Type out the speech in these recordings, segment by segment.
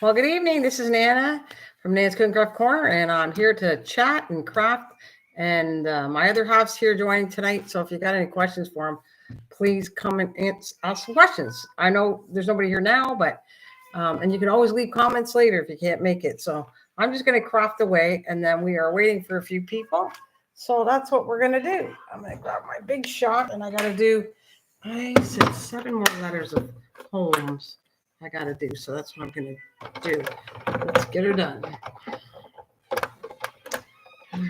Well, good evening. This is Nana from Nana's Cooking Craft Corner, and I'm here to chat and craft. And my other half's here joining tonight. So if you got any questions for him, please come and ask some questions. I know there's nobody here now, but and you can always leave comments later if you can't make it. So I'm just going to craft away, and then we are waiting for a few people. So that's what we're going to do. I'm going to grab my big shot, and I got to do, I said 7 more letters of poems I got to do. So that's what I'm going to do. Let's get her done. All right.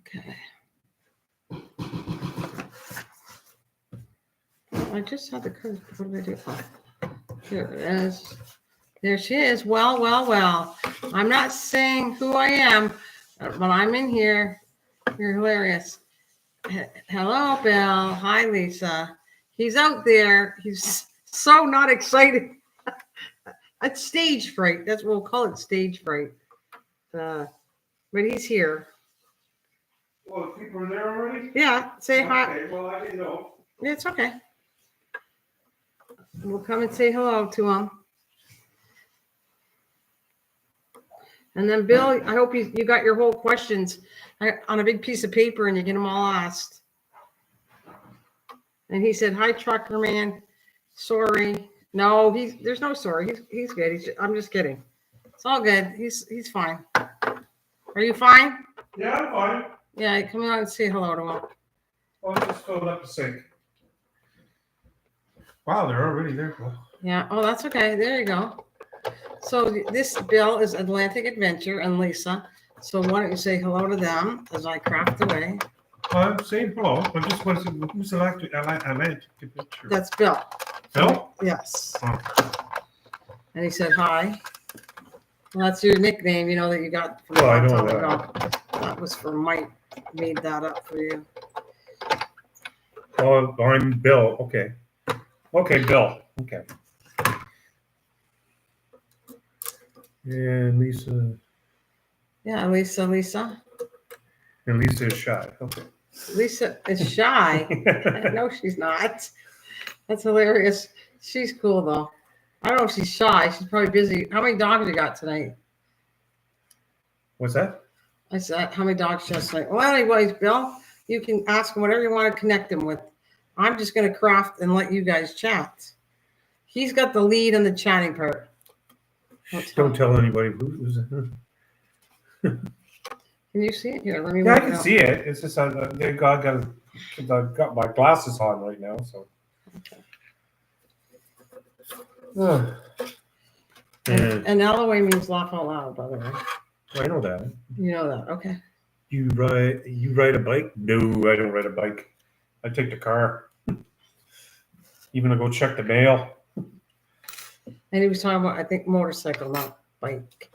Okay. I just had the code. What did I do? Oh, here it is. There she is. Well. I'm not saying who I am, but I'm in here. You're hilarious. Hello, Bill. Hi, Lisa. He's out there. He's so not excited. It's stage fright. That's what we'll call it, stage fright. But he's here. Well, people are there already? Yeah, say hi. Okay, well, I didn't know. It's okay. We'll come and say hello to him. And then, Bill, I hope you got your whole questions on a big piece of paper and you get them all asked. And he said, hi, trucker man. Sorry. No, there's no sorry. He's good. I'm just kidding. It's all good. He's fine. Are you fine? Yeah, I'm fine. Yeah, come on and say hello to him. I'll just fill up the sink. Wow, they're already there. Yeah. Oh, that's okay. There you go. So this, Bill, is Atlantic Adventure and Lisa. So why don't you say hello to them as I craft away? I'm saying hello. I just want to see who's elected. I like the picture. That's Bill. Bill? Yes. Oh. And he said hi. Well, that's your nickname, you know, that you got from I a long know time that. ago. That was for Mike. Made that up for you. Oh, I'm Bill. Okay. Okay, Bill. Okay. And Lisa. Yeah, Lisa. And Lisa is shy. Okay. Lisa is shy. No, she's not. That's hilarious. She's cool though. I don't know if she's shy. She's probably busy. How many dogs you got tonight? What's that? I said, how many dogs just tonight? Well, anyways, Bill, you can ask him whatever you want to connect him with. I'm just going to craft and let you guys chat. He's got the lead on the chatting part. Don't tell anybody who's it. Can you see it here? Let me. Yeah, I can see it. It's just I got my glasses on right now, so. Okay. And Alloway means laugh out loud, by the way. I know that. You know that, okay? You ride a bike? No, I don't ride a bike. I take the car. Even to go check the mail. And he was talking about, I think, motorcycle, not bike.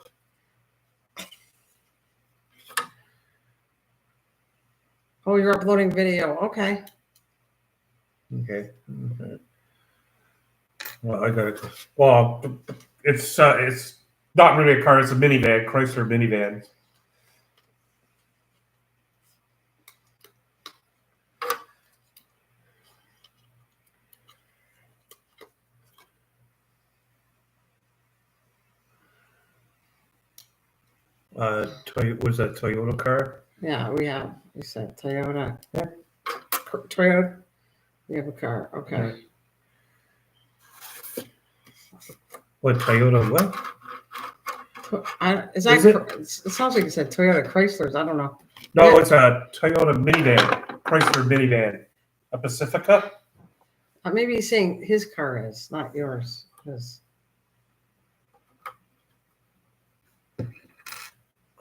Oh, you're uploading video. Okay. Okay. Well, I got it. Well, it's not really a car. It's a minivan, Chrysler minivan. What is that, Toyota car? Yeah, we said Toyota. Yeah. Toyota. We have a car. Okay. What, Toyota what? It sounds like you said Toyota Chryslers. I don't know. No, Yeah. It's a Toyota minivan, Chrysler minivan. A Pacifica? Maybe he's saying his car is, not yours. Because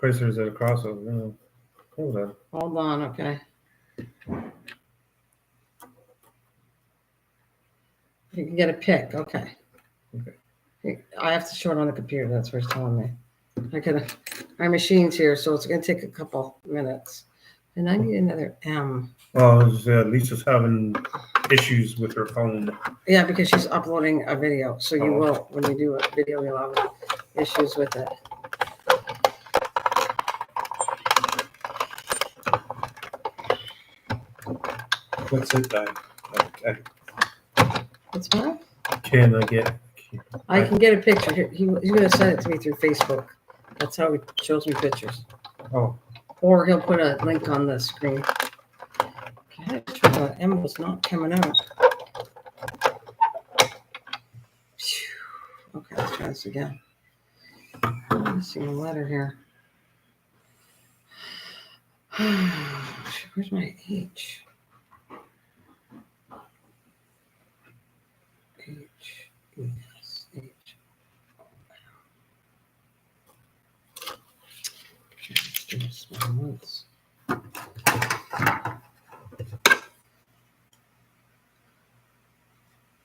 Chrysler's at a crossover. No. Hold on. Hold on, okay. You can get a pic, okay. Okay. I have to show it on the computer. That's what he's telling me. My machine's here, so it's going to take a couple minutes. And I need another M. Well, Lisa's having issues with her phone. Yeah, because she's uploading a video. So you will, when you do a video, you'll have issues with it. What's it? What's that? Can I get? I can get a picture. He's going to send it to me through Facebook. That's how he shows me pictures. Oh, Or he'll put a link on the screen. Okay, the M was not coming out. Phew. Okay, let's try this again. I'm missing a letter here. Where's my H? H, yes, H. Okay, let's do this one once.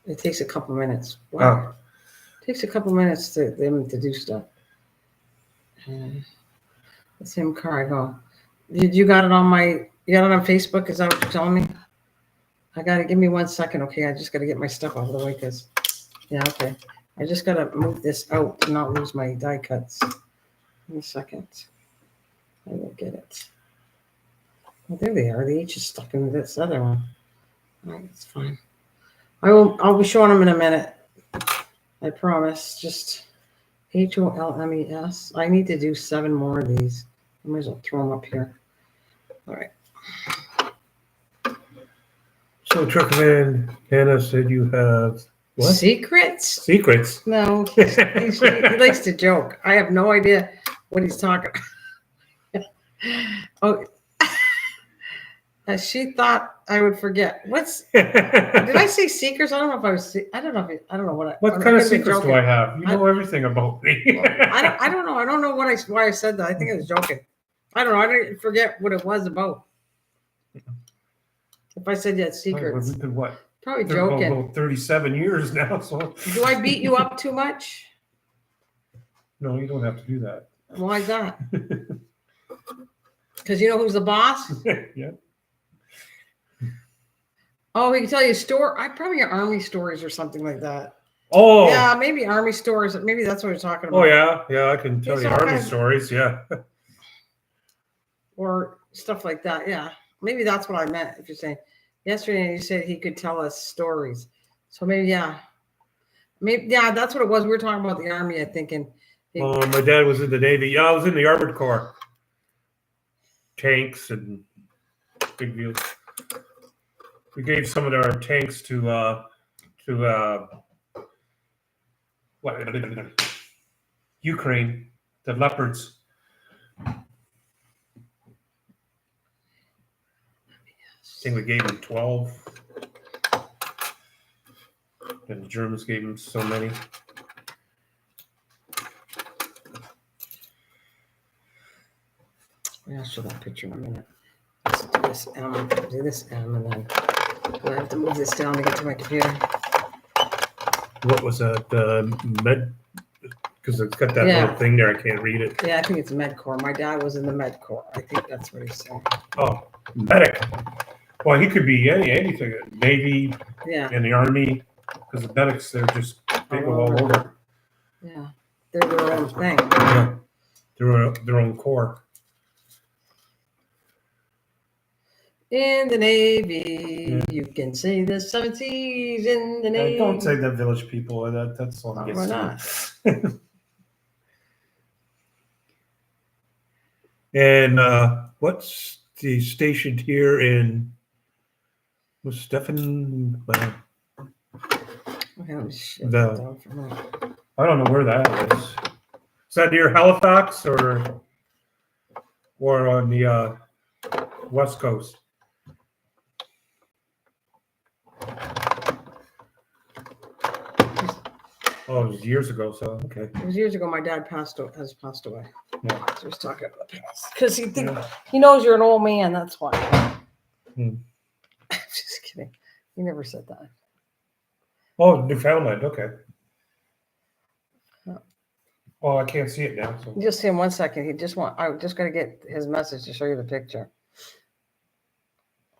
It takes a couple minutes. Wow. It takes a couple minutes to them to do stuff. The same car I go. You got it on Facebook? Is that what you're telling me? I gotta give me 1 second, okay? I just gotta get my stuff out of the way because, yeah, okay. I just gotta move this out to not lose my die cuts. Give me a second. I will get it. Oh, there they are. The H is stuck in this other one. All right, it's fine. I'll be showing them in a minute. I promise. Just HOLMES. I need to do 7 more of these. I might as well throw them up here. All right. so Truckman Nana said you have what? Secrets? Secrets. No, he likes to joke. I have no idea what he's talking about. Oh, she thought I would forget. Did I say secrets? I don't know if I was. I don't know what. What kind of secrets do I have? You know everything about me. I don't know. I don't know why I said that. I think I was joking. I don't know. I didn't forget what it was about. If I said you had secrets, We've been what? Probably joking. About 37 years now. So. Do I beat you up too much? No, you don't have to do that. Why is that? Because you know who's the boss? Yeah. Oh, he can tell you a story. I probably Army stories or something like that. Oh. Yeah, maybe Army stories. Maybe that's what we're talking about. Oh yeah, I can tell you Army stories. Yeah. Or stuff like that. Yeah, maybe that's what I meant. If you're saying yesterday, you said he could tell us stories. So maybe that's what it was. We were talking about the Army. I think. My dad was in the Navy. Yeah, I was in the Armored Corps. Tanks and big deals. We gave some of our tanks to Ukraine, the Leopards. I think we gave them 12. And the Germans gave them so many. I'll show that picture in a minute. Let's do this M, and then I have to move this down to get to my computer. What was that? Med? Because it's got that little thing there. I can't read it. Yeah, I think it's Med Corps. My dad was in the Med Corps. I think that's what he's saying. Oh, medic. Well, he could be anything. Navy. Yeah. And the Army. Because the medics, they go all over. Yeah, they're their own thing. Yeah, their own corps. In the Navy, you can say the 7 seas in the Navy. Don't say that, Village People. That's all. Why not? And what's the station here in? Was Stephen? Okay, let me shut that down for a minute. I don't know where that is. Is that near Halifax or on the West Coast? Oh, it was years ago. So okay. It was years ago. My dad has passed away. Yeah. So he's talking about the past because he knows you're an old man. That's why. I'm just kidding. He never said that. Oh, Newfoundland. Okay. Oh, I can't see it now. So. Just see him 1 second. I just got to get his message to show you the picture.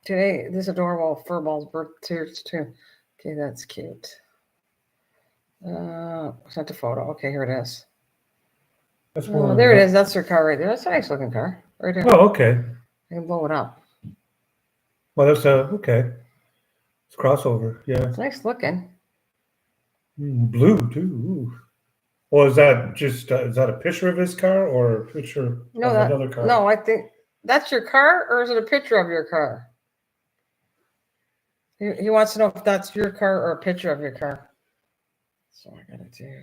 Today, this adorable furball's birthday too. Okay, that's cute. It's not the photo. Okay, here it is. That's there it is. That's their car right there. That's a nice looking car. Right there. Oh, okay. I can blow it up. Well, that's okay. It's crossover, yeah. It's nice looking. Blue too. Ooh. Well, is that just is that a picture of his car or a picture No, of another car? no, I think that's your car, or is it a picture of your car? He wants to know if that's your car or a picture of your car. So I gotta do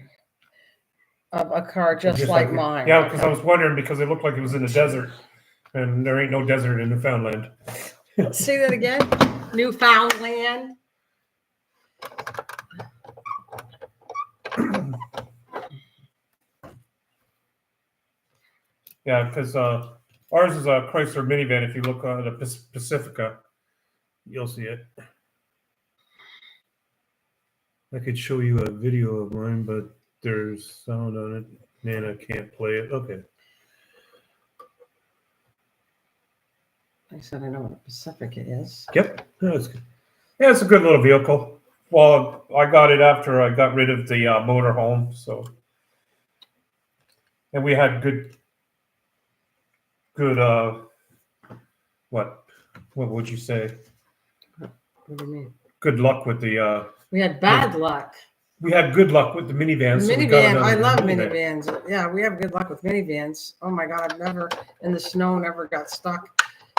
a car just like mine. Yeah, because I was wondering because it looked like it was in the desert, and there ain't no desert in Newfoundland. Say that again. Newfoundland. Yeah, because ours is a Chrysler minivan. If you look at the Pacifica, you'll see it. I could show you a video of mine, but there's sound on it. Nana can't play it. Okay. I said I know what a Pacifica is. Yep. That's good. Yeah, it's a good little vehicle. Well, I got it after I got rid of the motorhome, so. And we had good, what would you say? What do you mean? Good luck with the. We had bad luck. We had good luck with the minivans. So I love minivans. Yeah, we have good luck with minivans. Oh my God, I've never in the snow, never got stuck.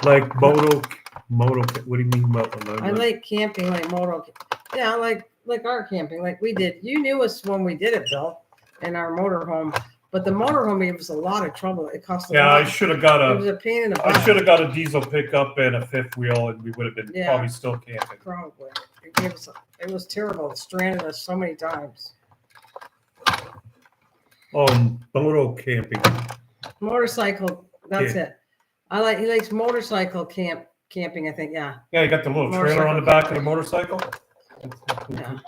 Like moto. What do you mean moto? I like camping, like moto. Yeah, like our camping, like we did. You knew us when we did it, Bill, in our motorhome. But the motorhome gave us a lot of trouble. It cost a lot. Yeah, I should have got It was a pain in the butt. I should have got a diesel pickup and a fifth wheel, and we would have been probably still camping. Probably. It was terrible. It stranded us so many times. Oh, moto camping. Motorcycle. That's it. He likes motorcycle camping. I think. Yeah. Yeah, you got the little trailer on the back of the motorcycle. Yeah.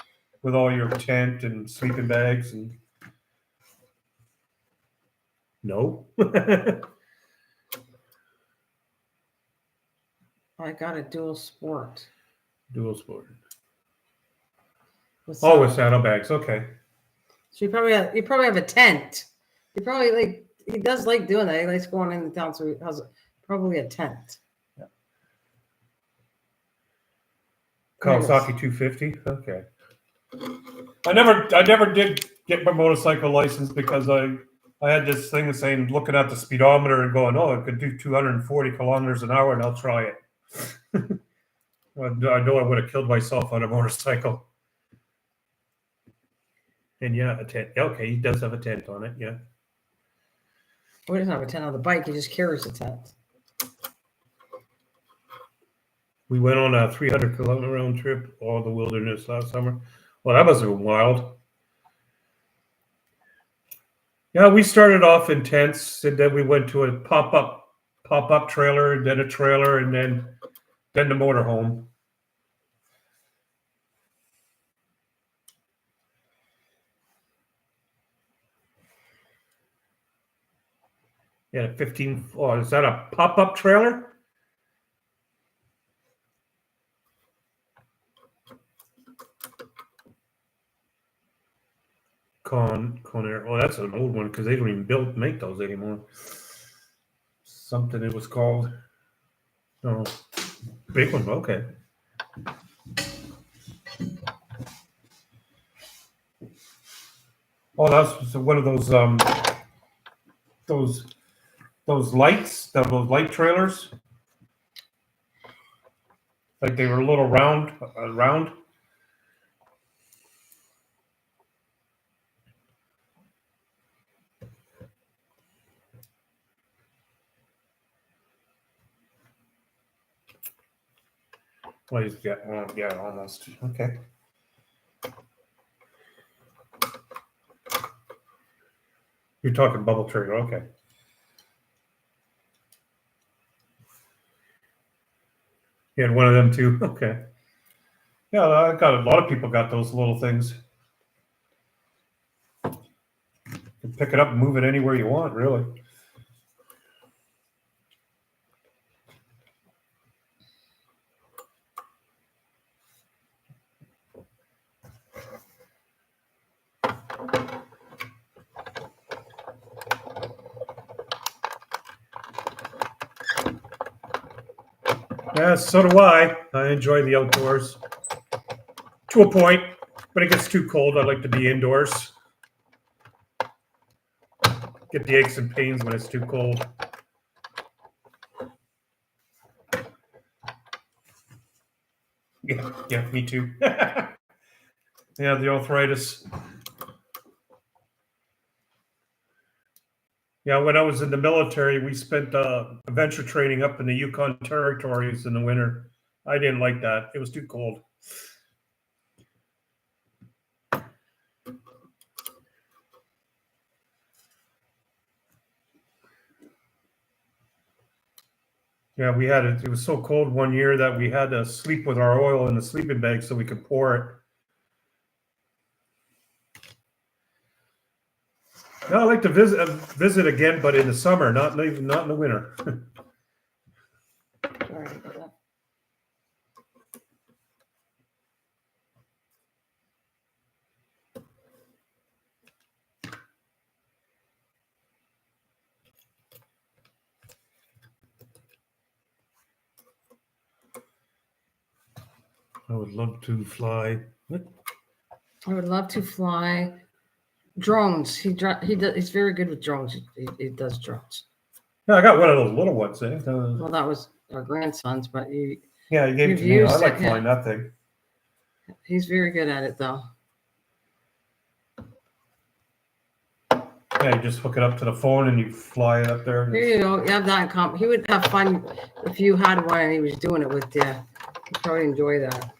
With all your tent and sleeping bags and. No. I got a dual sport. Dual sport. With with saddlebags. Okay. So you probably have a tent. He does like doing that. He likes going into town, so he has probably a tent. Yeah. Kawasaki 250. Okay. I never did get my motorcycle license because I had this thing saying, looking at the speedometer and going, oh, I could do 240 kilometers an hour, and I'll try it. I know I would have killed myself on a motorcycle. And yeah, a tent. Okay, he does have a tent on it. Yeah. He doesn't have a tent on the bike. He just carries a tent. We went on a 300-kilometer round trip, all the wilderness last summer. Well, that was wild. Yeah, we started off in tents, and then we went to a pop-up trailer, and then a trailer, and then the motorhome. Yeah, 15. Oh, is that a pop-up trailer? Conair. Oh, that's an old one because they don't even make those anymore. Something it was called. Oh, big one. Okay. Oh, that's one of those lights, those light trailers. Like they were a little round. Well, yeah, almost. Okay. You're talking bubble trailer, okay. You had one of them too, okay. Yeah, I got a lot of people got those little things. You can pick it up and move it anywhere you want, really. Yeah, so do I. I enjoy the outdoors. To a point. When it gets too cold, I like to be indoors. Get the aches and pains when it's too cold. Yeah, me too. Yeah, the arthritis. Yeah, when I was in the military, we spent adventure training up in the Yukon territories in the winter. I didn't like that. It was too cold. Yeah, we had it. It was so cold one year that we had to sleep with our oil in the sleeping bag so we could pour it. Yeah, I like to visit again, but in the summer, not in the winter. Sorry about that. I would love to fly. What? I would love to fly drones. He's very good with drones. He does drones. Yeah, I got one of those little ones. Eh? Well, that was our grandson's, but Yeah, you gave it to me. I like flying that thing. He's very good at it, though. Yeah, you just hook it up to the phone and you fly it up there. Here you go. You have that in common. He would have fun if you had one and he was doing it with you. He'd probably enjoy that.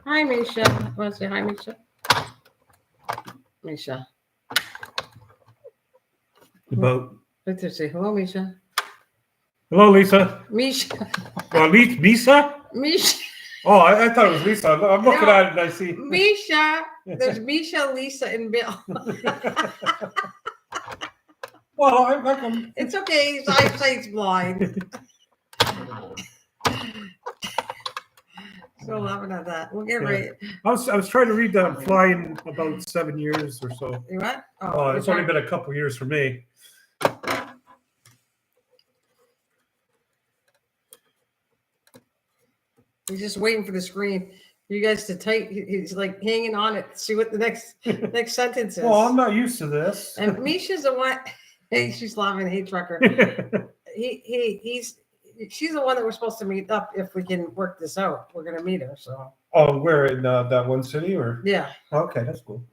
Hi, Misha. Want to say hi, Misha? Misha. About. Right there, say hello, Misha. Hello, Lisa. Misha. Lisa? Misha. Oh, I thought it was Lisa. I'm looking at it and I see. Misha. There's Misha, Lisa, and Bill. Well, I'm It's okay. His eyesight's blind. So laughing at that. We'll get right. I was trying to read that I'm flying about 7 years or so. You what? It's only been a couple years for me. He's just waiting for the screen. You guys to type. He's like hanging on it. See what the next sentence is. Well, I'm not used to this. And Misha's the one. Hey, she's laughing. Hey, trucker. She's the one that we're supposed to meet up if we can work this out. We're gonna meet her. So. Oh, where in that one city or? Yeah. Okay, that's cool.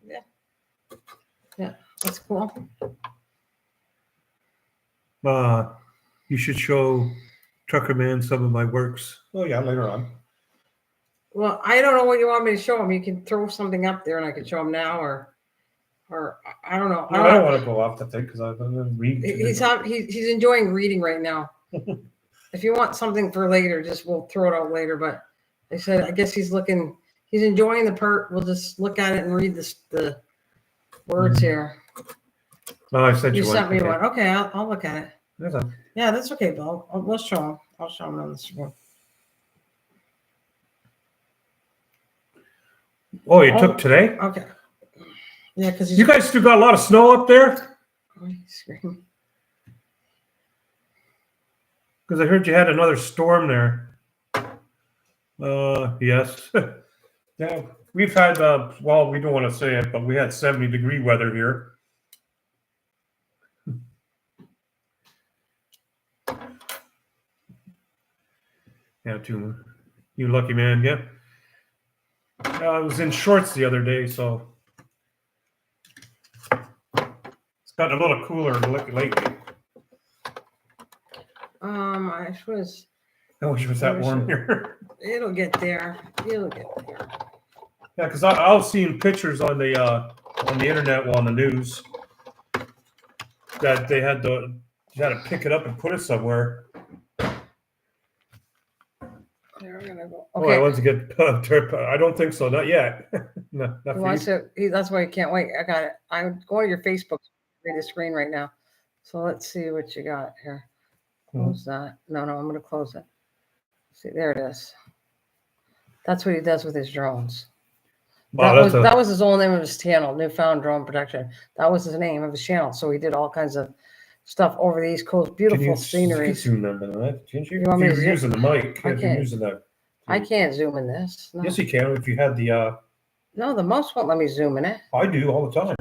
Yeah, that's cool. You should show Trucker Man some of my works. Oh yeah, later on. Well, I don't know what you want me to show him. You can throw something up there, and I can show him now, or I don't know. No, I don't want to go off the thing because I've been reading. He's enjoying reading right now. If you want something for later, we'll throw it out later. But I said, I guess he's enjoying the part. We'll just look at it and read the words here. Oh, I said you sent me one. Okay, I'll look at it. Yeah, that's okay, Bill. We'll show him. I'll show him on the screen. Oh, you took today? Okay. Yeah, because you guys still got a lot of snow up there? Because I heard you had another storm there. Yes. Yeah, we've had, well, we don't want to say it, but we had 70-degree weather here. Yeah, too. You lucky man, yeah. I was in shorts the other day, so it's gotten a little cooler lately. I wish it was that warm here. It'll get there. Yeah, because I was seeing pictures on the internet, on the news, that they had to pick it up and put it somewhere. We're gonna go. Okay. Oh, I want to get. I don't think so. Not yet. Not that's why I can't wait. I got it. I'm going to your Facebook. Read the screen right now. So let's see what you got here. Close that. No, I'm going to close it. See, there it is. That's what he does with his drones. Wow, that was his old name of his channel, Newfound Drone Protection. That was his name of his channel. So he did all kinds of stuff over the East Coast. Beautiful scenery. You want me to using the mic? I can't. I can't zoom in this. No. Yes, you can if you had the. No, the mouse won't let me zoom in it. I do all the time.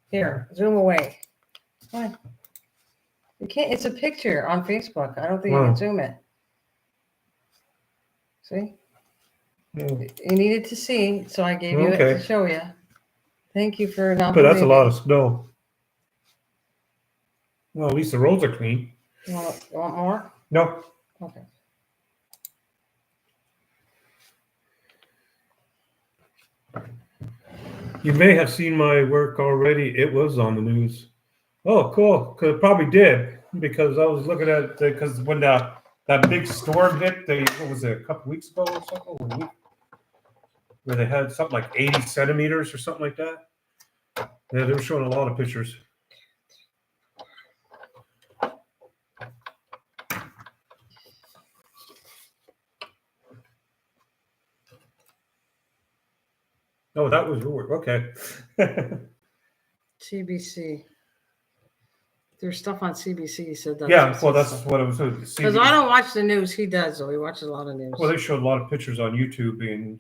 Here, zoom away. What? You can't. It's a picture on Facebook. I don't think you can zoom it. See? You needed to see, so I gave you it to show you. Thank you for not. But that's a lot of snow. Well, at least the roads are clean. You want more? No. Okay. You may have seen my work already. It was on the news. Oh, cool. Because it probably did, because I was looking at because when that big storm hit, what was it, a couple weeks ago or something, or a week, where they had something like 80 centimeters or something like that. Yeah, they were showing a lot of pictures. Oh, that was your work. Okay. CBC. There's stuff on CBC. He said that. Yeah, well, that's what it was. Because I don't watch the news. He does, though. He watches a lot of news. Well, they showed a lot of pictures on YouTube, and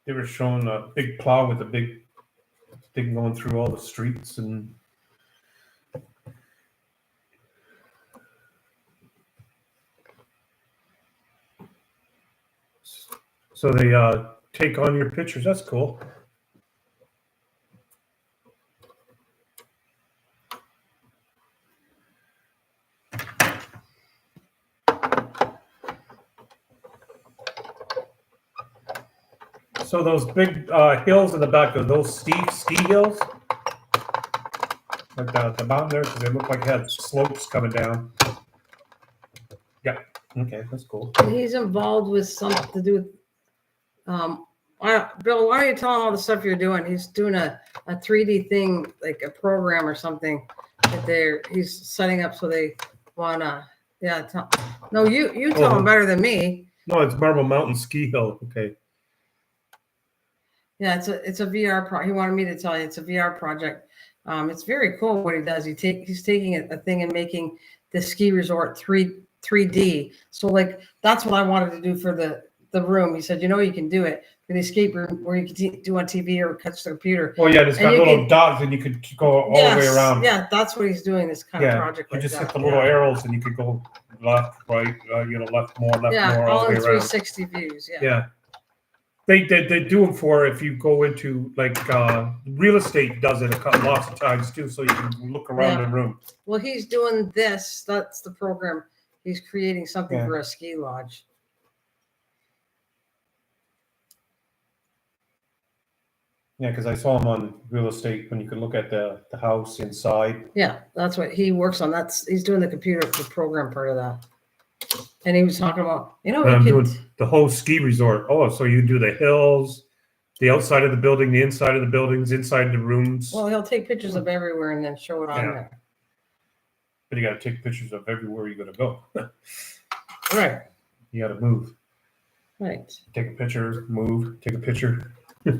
they were showing a big plow with a big thing going through all the streets, and so they take on your pictures. That's cool. So those big hills in the back, of those steep ski hills, like the mountain there, because they look like they had slopes coming down. Yeah. Okay, that's cool. He's involved with something to do with. Bill, why don't you tell him all the stuff you're doing? He's doing a 3D thing, like a program or something that he's setting up so they wanna. Yeah. No, you tell him better than me. No, it's Marble Mountain Ski Hill. Okay. Yeah, it's a VR he wanted me to tell you it's a VR project. It's very cool what he does. He's taking a thing and making the ski resort 3D. So like that's what I wanted to do for the room. He said, you can do it for the escape room where you can do on TV or touch the computer. Oh yeah, it's got little dots and you could go all the way around. Yeah, that's what he's doing. This kind of project. You just hit the little arrows and you could go left, right, left more, all in 360 views. Yeah. They do them for if you go into like real estate does it lots of times too, so you can look around the room. Well, he's doing this. That's the program. He's creating something for a ski lodge. Yeah, because I saw him on real estate when you could look at the house inside. Yeah, that's what he works on. He's doing the computer program part of that. And he was talking about, I'm doing the whole ski resort. Oh, so you do the hills, the outside of the building, the inside of the buildings, inside the rooms. Well, he'll take pictures of everywhere and then show it on there. But you got to take pictures of everywhere you're going to go. Right. You got to move. Right. Take a picture, move, take a picture. I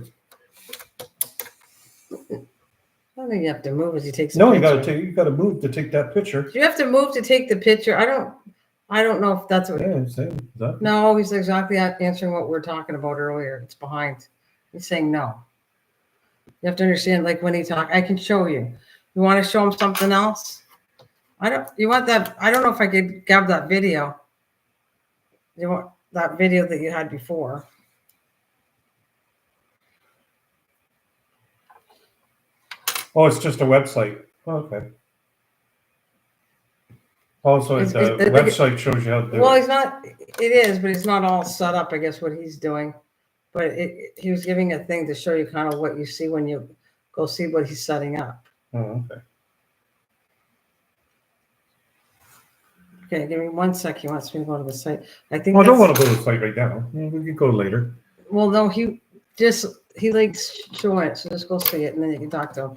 don't think you have to move as you take. No, you got to move to take that picture. Do you have to move to take the picture? I don't know if that's what. Yeah, no, he's exactly answering what we were talking about earlier. It's behind. He's saying no. You have to understand, like when he talk, I can show you. You want to show him something else? You want that? I don't know if I could grab that video. You want that video that you had before? Oh, it's just a website. Oh, okay. Also, the website shows you how to do it. Well, it is, but it's not all set up, I guess, what he's doing. But he was giving a thing to show you kind of what you see when you go see what he's setting up. Oh, okay. Okay, give me 1 sec. He wants me to go to the site. I think. Well, I don't want to go to the site right now. We can go later. Well, no, he likes showing it, so just go see it, and then you can talk to him.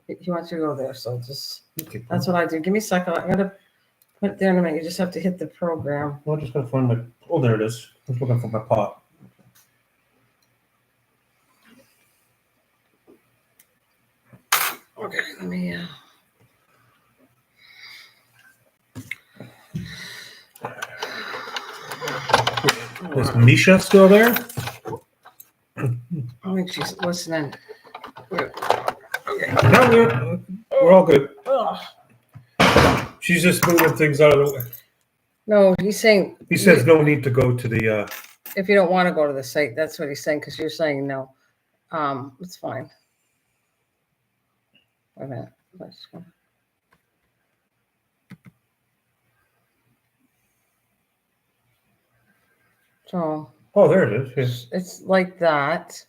He wants you to go there, so that's what I do. Give me a second. I gotta put it there in a minute. You just have to hit the program. I'm just gonna find oh, there it is. I was looking for my pot. Okay, let me. Is Misha still there? I think she's listening. Okay. No, we're all good. Ugh. She's just moving things out of the way. No, he's saying He says no need to go to the. if you don't want to go to the site, that's what he's saying, because you're saying no. It's fine. Wait a minute. Let's go. So Oh, there it is. Yes. it's like that.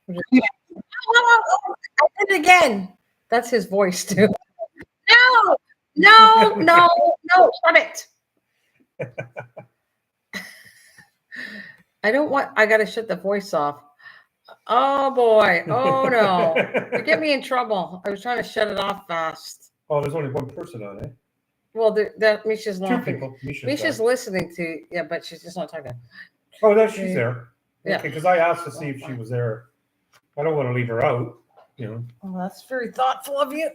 I did it again. That's his voice too. No, shut it. I don't want, I got to shut the voice off. Oh boy. Oh no. You get me in trouble. I was trying to shut it off fast. Oh, there's only one person on it. Well, that Misha's Two laughing. people. Misha's listening to, yeah, but she's just not talking. Oh, there she's there. Yeah. Okay, because I asked to see if she was there. I don't want to leave her out, you know. Well, that's very thoughtful of you.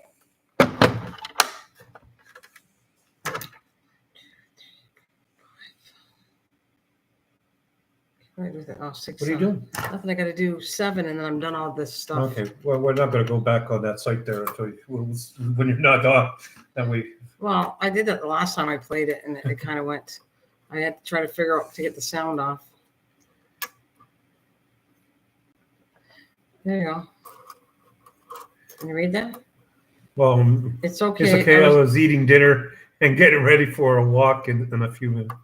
Oh, 6, What are you doing? Nothing. I got to do 7, and then I'm done all this stuff. Okay, well, we're not going to go back on that site there until when you're not on. Then we. Well, I did that the last time I played it, and it kind of went. I had to try to figure out to get the sound off. There you go. Can you read that? Well, it's okay. It's okay. I was eating dinner and getting ready for a walk in a few minutes.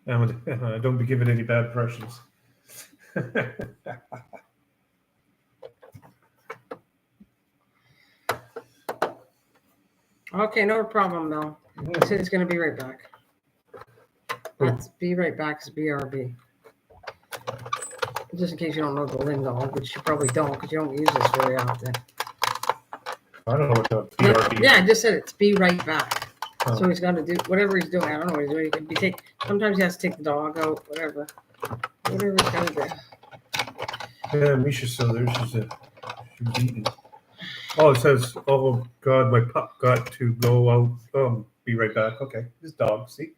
Don't be giving any bad impressions. Okay, no problem, Bill. I said it's going to be right back. That's be right back is BRB. Just in case you don't know the lingo, which you probably don't because you don't use this very often. I don't know what the BRB is. Yeah, I just said it's be right back. Oh. So he's got to do whatever he's doing. I don't know what he's doing. He could be sometimes he has to take the dog out, whatever. Whatever he's got to do. Yeah, Misha's still there. She was eating. Oh, it says, oh God, my pup got to go out. Be right back. Okay, this dog, see?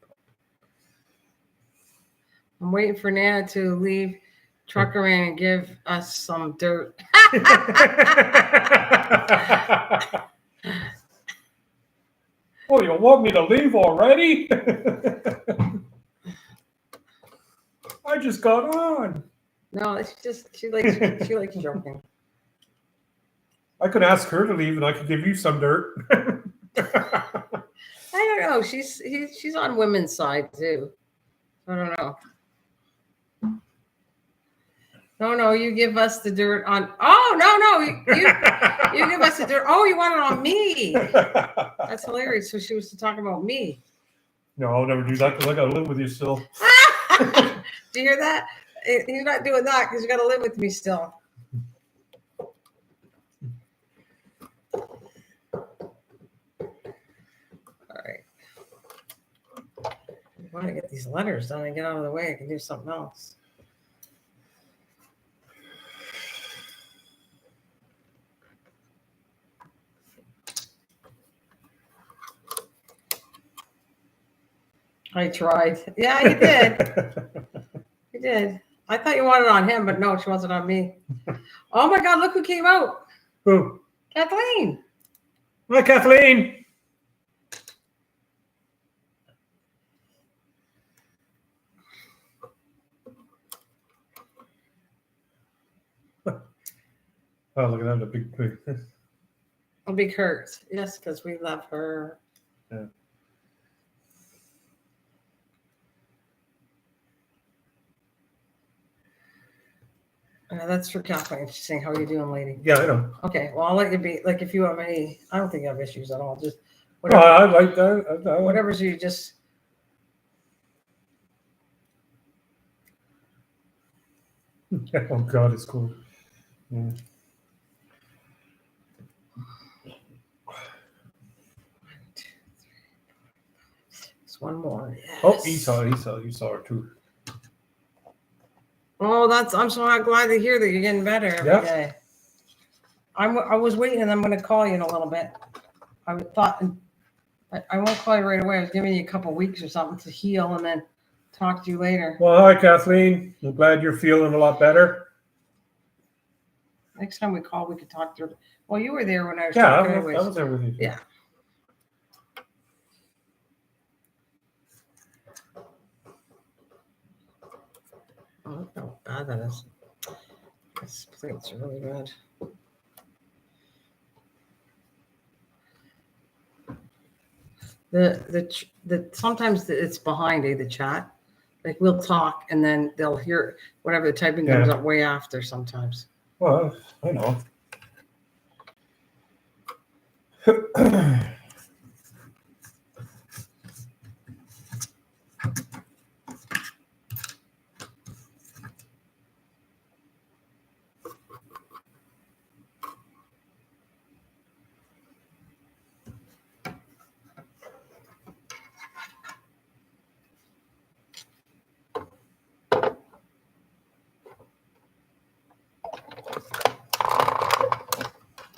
I'm waiting for Nana to leave Trucker in and give us some dirt. Oh, you want me to leave already? I just got on. No, it's just she likes joking. I could ask her to leave, and I could give you some dirt. I don't know. She's on women's side too. I don't know. No, you give us the dirt on. Oh no, you give us the dirt. Oh, you want it on me? That's hilarious. So she was to talk about me. No, I'll never do that because I got to live with you still. Do you hear that? He's not doing that because you got to live with me still. All right. I want to get these letters done and get out of the way. I can do something else. I tried. Yeah, you did. You did. I thought you wanted it on him, but no, she wasn't on me. Oh my God, look who came out. Who? Kathleen. Hi, Kathleen. Oh, look at that, a big pig. A big hurt. Yes, because we love her. Yeah. That's for Kathleen. She's saying, how are you doing, lady? Yeah, I know. Okay, well, I'll let you be. Like, if you have any, I don't think you have issues at all. Just Oh, I like that. Whatever's you just. Oh, God, it's cool. Yeah. It's one more. Yes. Oh, he saw her too. Oh, I'm so glad to hear that you're getting better every day. I was waiting, and I'm going to call you in a little bit. I thought I won't call you right away. I was giving you a couple weeks or something to heal and then talk to you later. Well, hi, Kathleen. I'm glad you're feeling a lot better. Next time we call, we could talk through. Well, you were there when I was Yeah, talking I anyways. was there with you. Yeah. Oh, look how bad that is. This plate's really red. The sometimes it's behind the chat. Like we'll talk and then they'll hear whatever the typing comes up way after sometimes. Well, I know.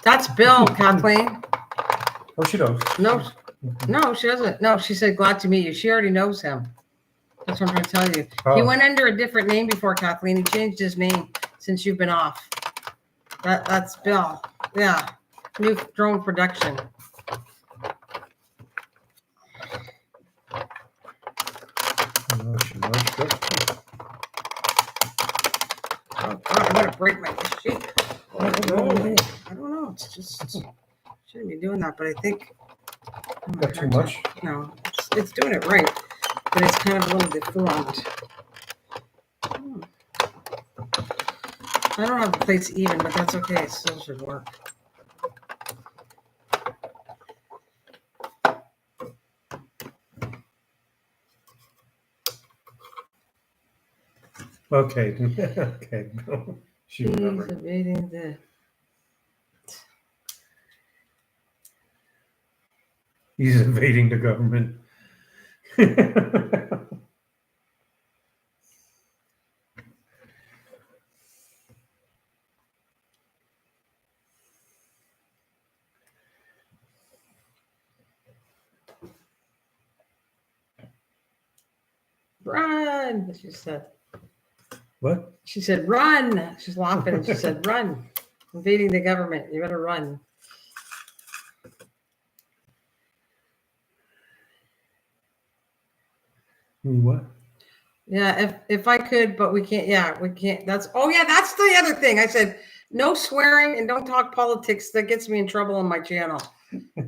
That's Bill, Kathleen. Oh, she knows. No, she doesn't. No, she said, glad to meet you. She already knows him. That's what I'm trying to tell you. Oh. He went under a different name before, Kathleen. He changed his name since you've been off. That's Bill. Yeah. New drone production. Oh, she knows. Oh, God, I'm going to break my sheet. I don't know. It's just, shouldn't be doing that, but I think. Got too much? No, it's doing it right, but it's kind of a little deformed. I don't have the plates even, but that's okay. It still should work. Okay. Okay. She He's remembered. evading the. He's evading the government. Run, she said. What? She said, run. She's laughing and she said, run. Invading the government. You better run. What? Yeah, if I could, but we can't. Yeah, we can't. That's the other thing. I said, no swearing and don't talk politics. That gets me in trouble on my channel.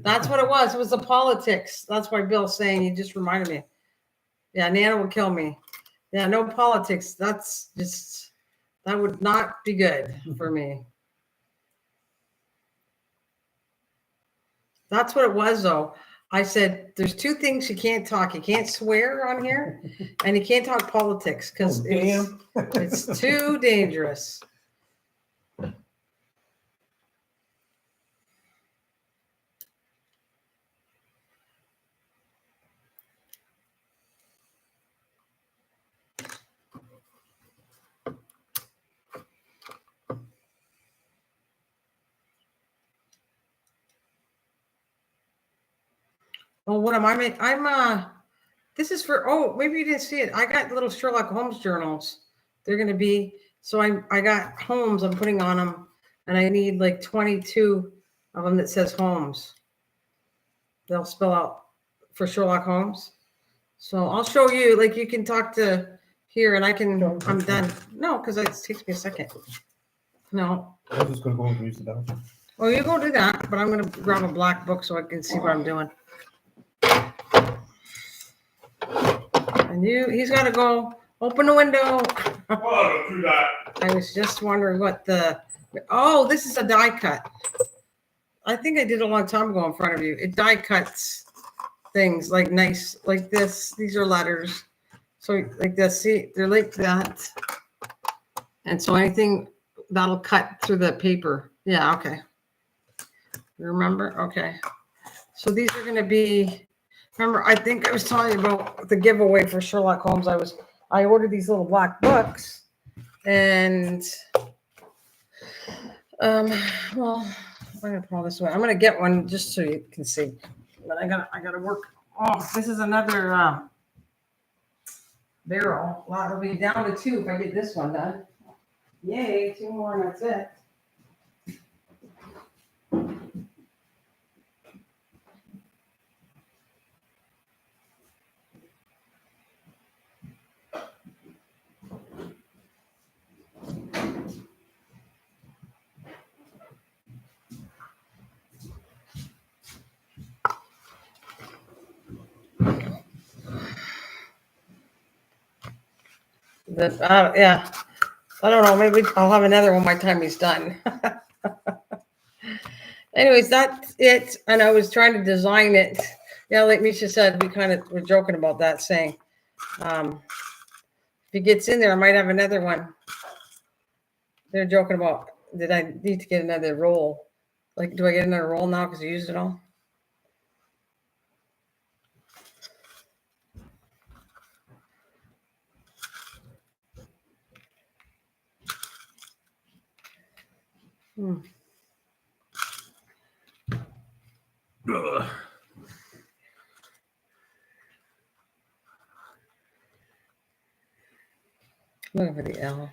That's what it was. It was the politics. That's why Bill's saying, he just reminded me. Yeah, Nana will kill me. Yeah, no politics. That's just, that would not be good for me. That's what it was, though. I said, there's two things you can't talk. You can't swear on here, and you can't talk politics because it's too dangerous. Well, what am I making? This is for, maybe you didn't see it. I got little Sherlock Holmes journals. They're going to be, so I got Holmes I'm putting on them, and I need like 22 of them that says Holmes. They'll spell out for Sherlock Holmes. So I'll show you, like you can talk to here and I'm done. No, because it takes me a second. No. I'm just going to go and use the bathroom. Well, you go do that, but I'm going to grab a black book so I can see what I'm doing. And he's got to go open the window. Oh, do that. I was just wondering what this is a die cut. I think I did a long time ago in front of you. It die cuts things like nice, like this. These are letters. So like this, see, they're like that. And so anything that'll cut through the paper. Yeah, okay. You remember? Okay. So these are going to be, remember, I think I was telling you about the giveaway for Sherlock Holmes. I ordered these little black books and, well, I'm gonna put all this away. I'm gonna get one just so you can see. But I gotta work. Oh, this is another barrel. Well, it'll be down to 2 if I get this one done. Yay, 2 more and that's it. Yeah, I don't know. Maybe I'll have another one by the time he's done. Anyways, that's it. And I was trying to design it. Yeah, like Misha said, we kind of were joking about that, saying, if he gets in there, I might have another one. They're joking about, did I need to get another roll? Like, do I get another roll now because I used it all? Hmm. Ugh. Looking for the L.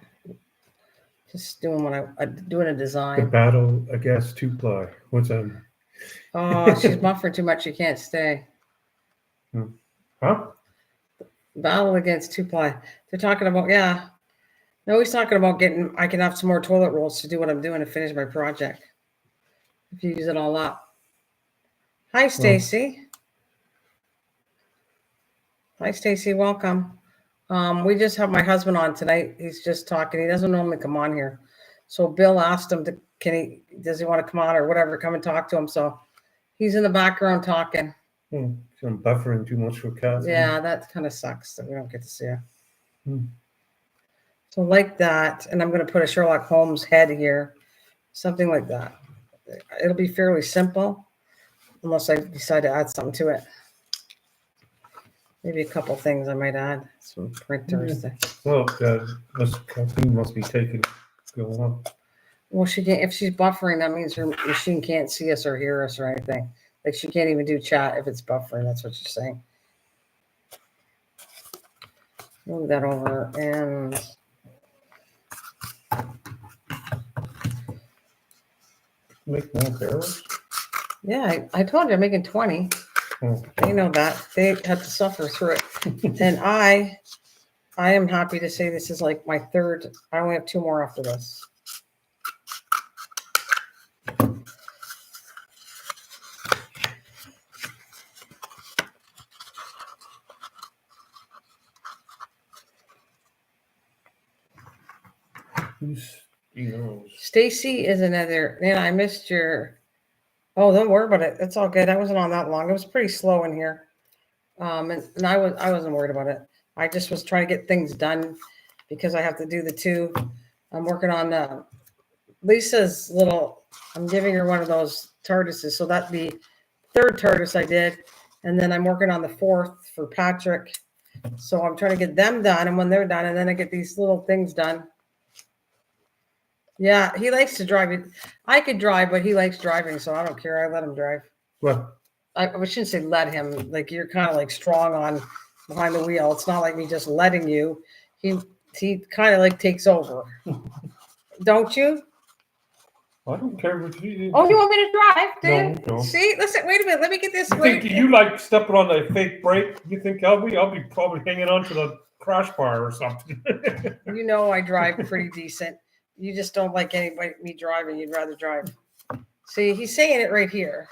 Just doing what I'm doing a The design. battle against 2-ply. What's that? Oh, she's buffering too much. She can't stay. Huh? Battle against 2-ply. They're talking about, yeah. No, he's talking about I can have some more toilet rolls to do what I'm doing to finish my project. If you use it all up. Hi, Stacy. Hi, Stacy. Welcome. We just have my husband on tonight. He's just talking. He doesn't normally come on here. So Bill asked him does he want to come on or whatever, come and talk to him. So he's in the background talking. I'm buffering too much for cats. Yeah, that kind of sucks that we don't get to see her. Hmm. So like that, and I'm going to put a Sherlock Holmes head here, something like that. It'll be fairly simple, unless I decide to add something to it. Maybe a couple things I might add, some printers. Well, caffeine must be taking going on. Well, she can't. If she's buffering, that means her machine can't see us or hear us or anything. Like she can't even do chat if it's buffering. That's what she's saying. Move that over and Make more barrels? yeah, I told you I'm making 20. Oh. They know that. They had to suffer through it. And I am happy to say this is like my third. I only have 2 more after this. Stacy is another. Man, I missed your. Oh, don't worry about it. It's all good. I wasn't on that long. It was pretty slow in here. And I wasn't worried about it. I just was trying to get things done because I have to do the 2. I'm working on Lisa's little. I'm giving her one of those TARDISes, so that's the 3rd TARDIS I did, and then I'm working on the 4th for Patrick. So I'm trying to get them done, and when they're done, and then I get these little things done. Yeah, he likes to drive. I could drive, but he likes driving, so I don't care. I let him drive. Well, I shouldn't say let him. Like you're kind of like strong on behind the wheel. It's not like me just letting you. He kind of like takes over. Don't you? I don't care what you do. Oh, you want me to drive, dude? No. See, listen, wait a minute. Let me get this. You think you like stepping on the fake brake? You think I'll be probably hanging on to the crash bar or something. You know I drive pretty decent. You just don't like me driving. You'd rather drive. See, he's saying it right here.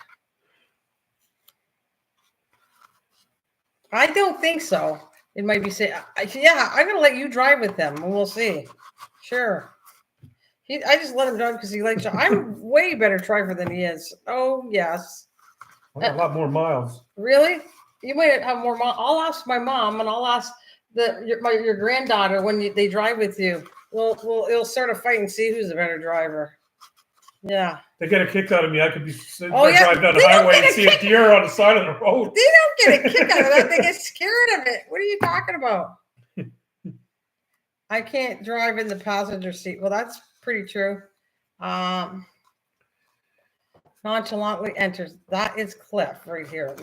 I don't think so. It might be saying, yeah, I'm going to let you drive with them and we'll see. Sure. I just let him drive because he likes. I'm way better driver than he is. Oh, yes. I got a lot more miles. Really? You might have more. I'll ask my mom and I'll ask your granddaughter when they drive with you. We'll start a fight and see who's the better driver. Yeah. They get a kick out of me. I could be driving down the highway and see a deer on the side of the road. They don't get a kick out of that. They get scared of it. What are you talking about? I can't drive in the passenger seat. Well, that's pretty true. nonchalantly enters. That is Cliff right here.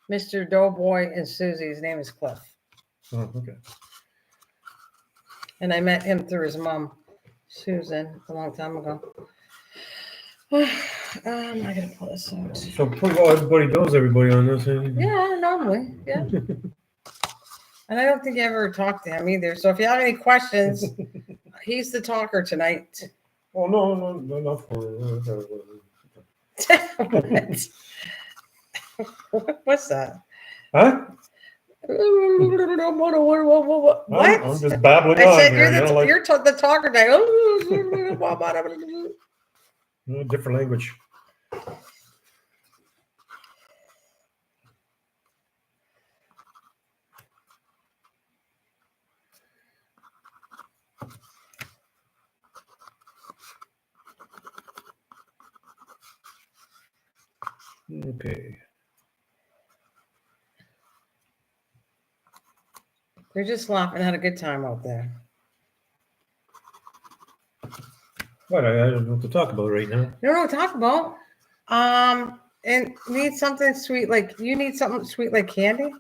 Mr. Doughboy and Susie. His name is Cliff. Oh, okay. And I met him through his mom, Susan, a long time ago. I gotta pull this out. So pretty well everybody knows everybody on this. Yeah, normally, yeah. And I don't think you ever talked to him either. So if you have any questions, he's the talker tonight. Oh no, not for. What's that? Huh? What? I'm just babbling I on said here. you're the talker guy. Different language. Okay. They're just laughing, had a good time out there. What? I don't know what to talk about right now. You don't know what to talk about. And need something sweet like you need something sweet like candy.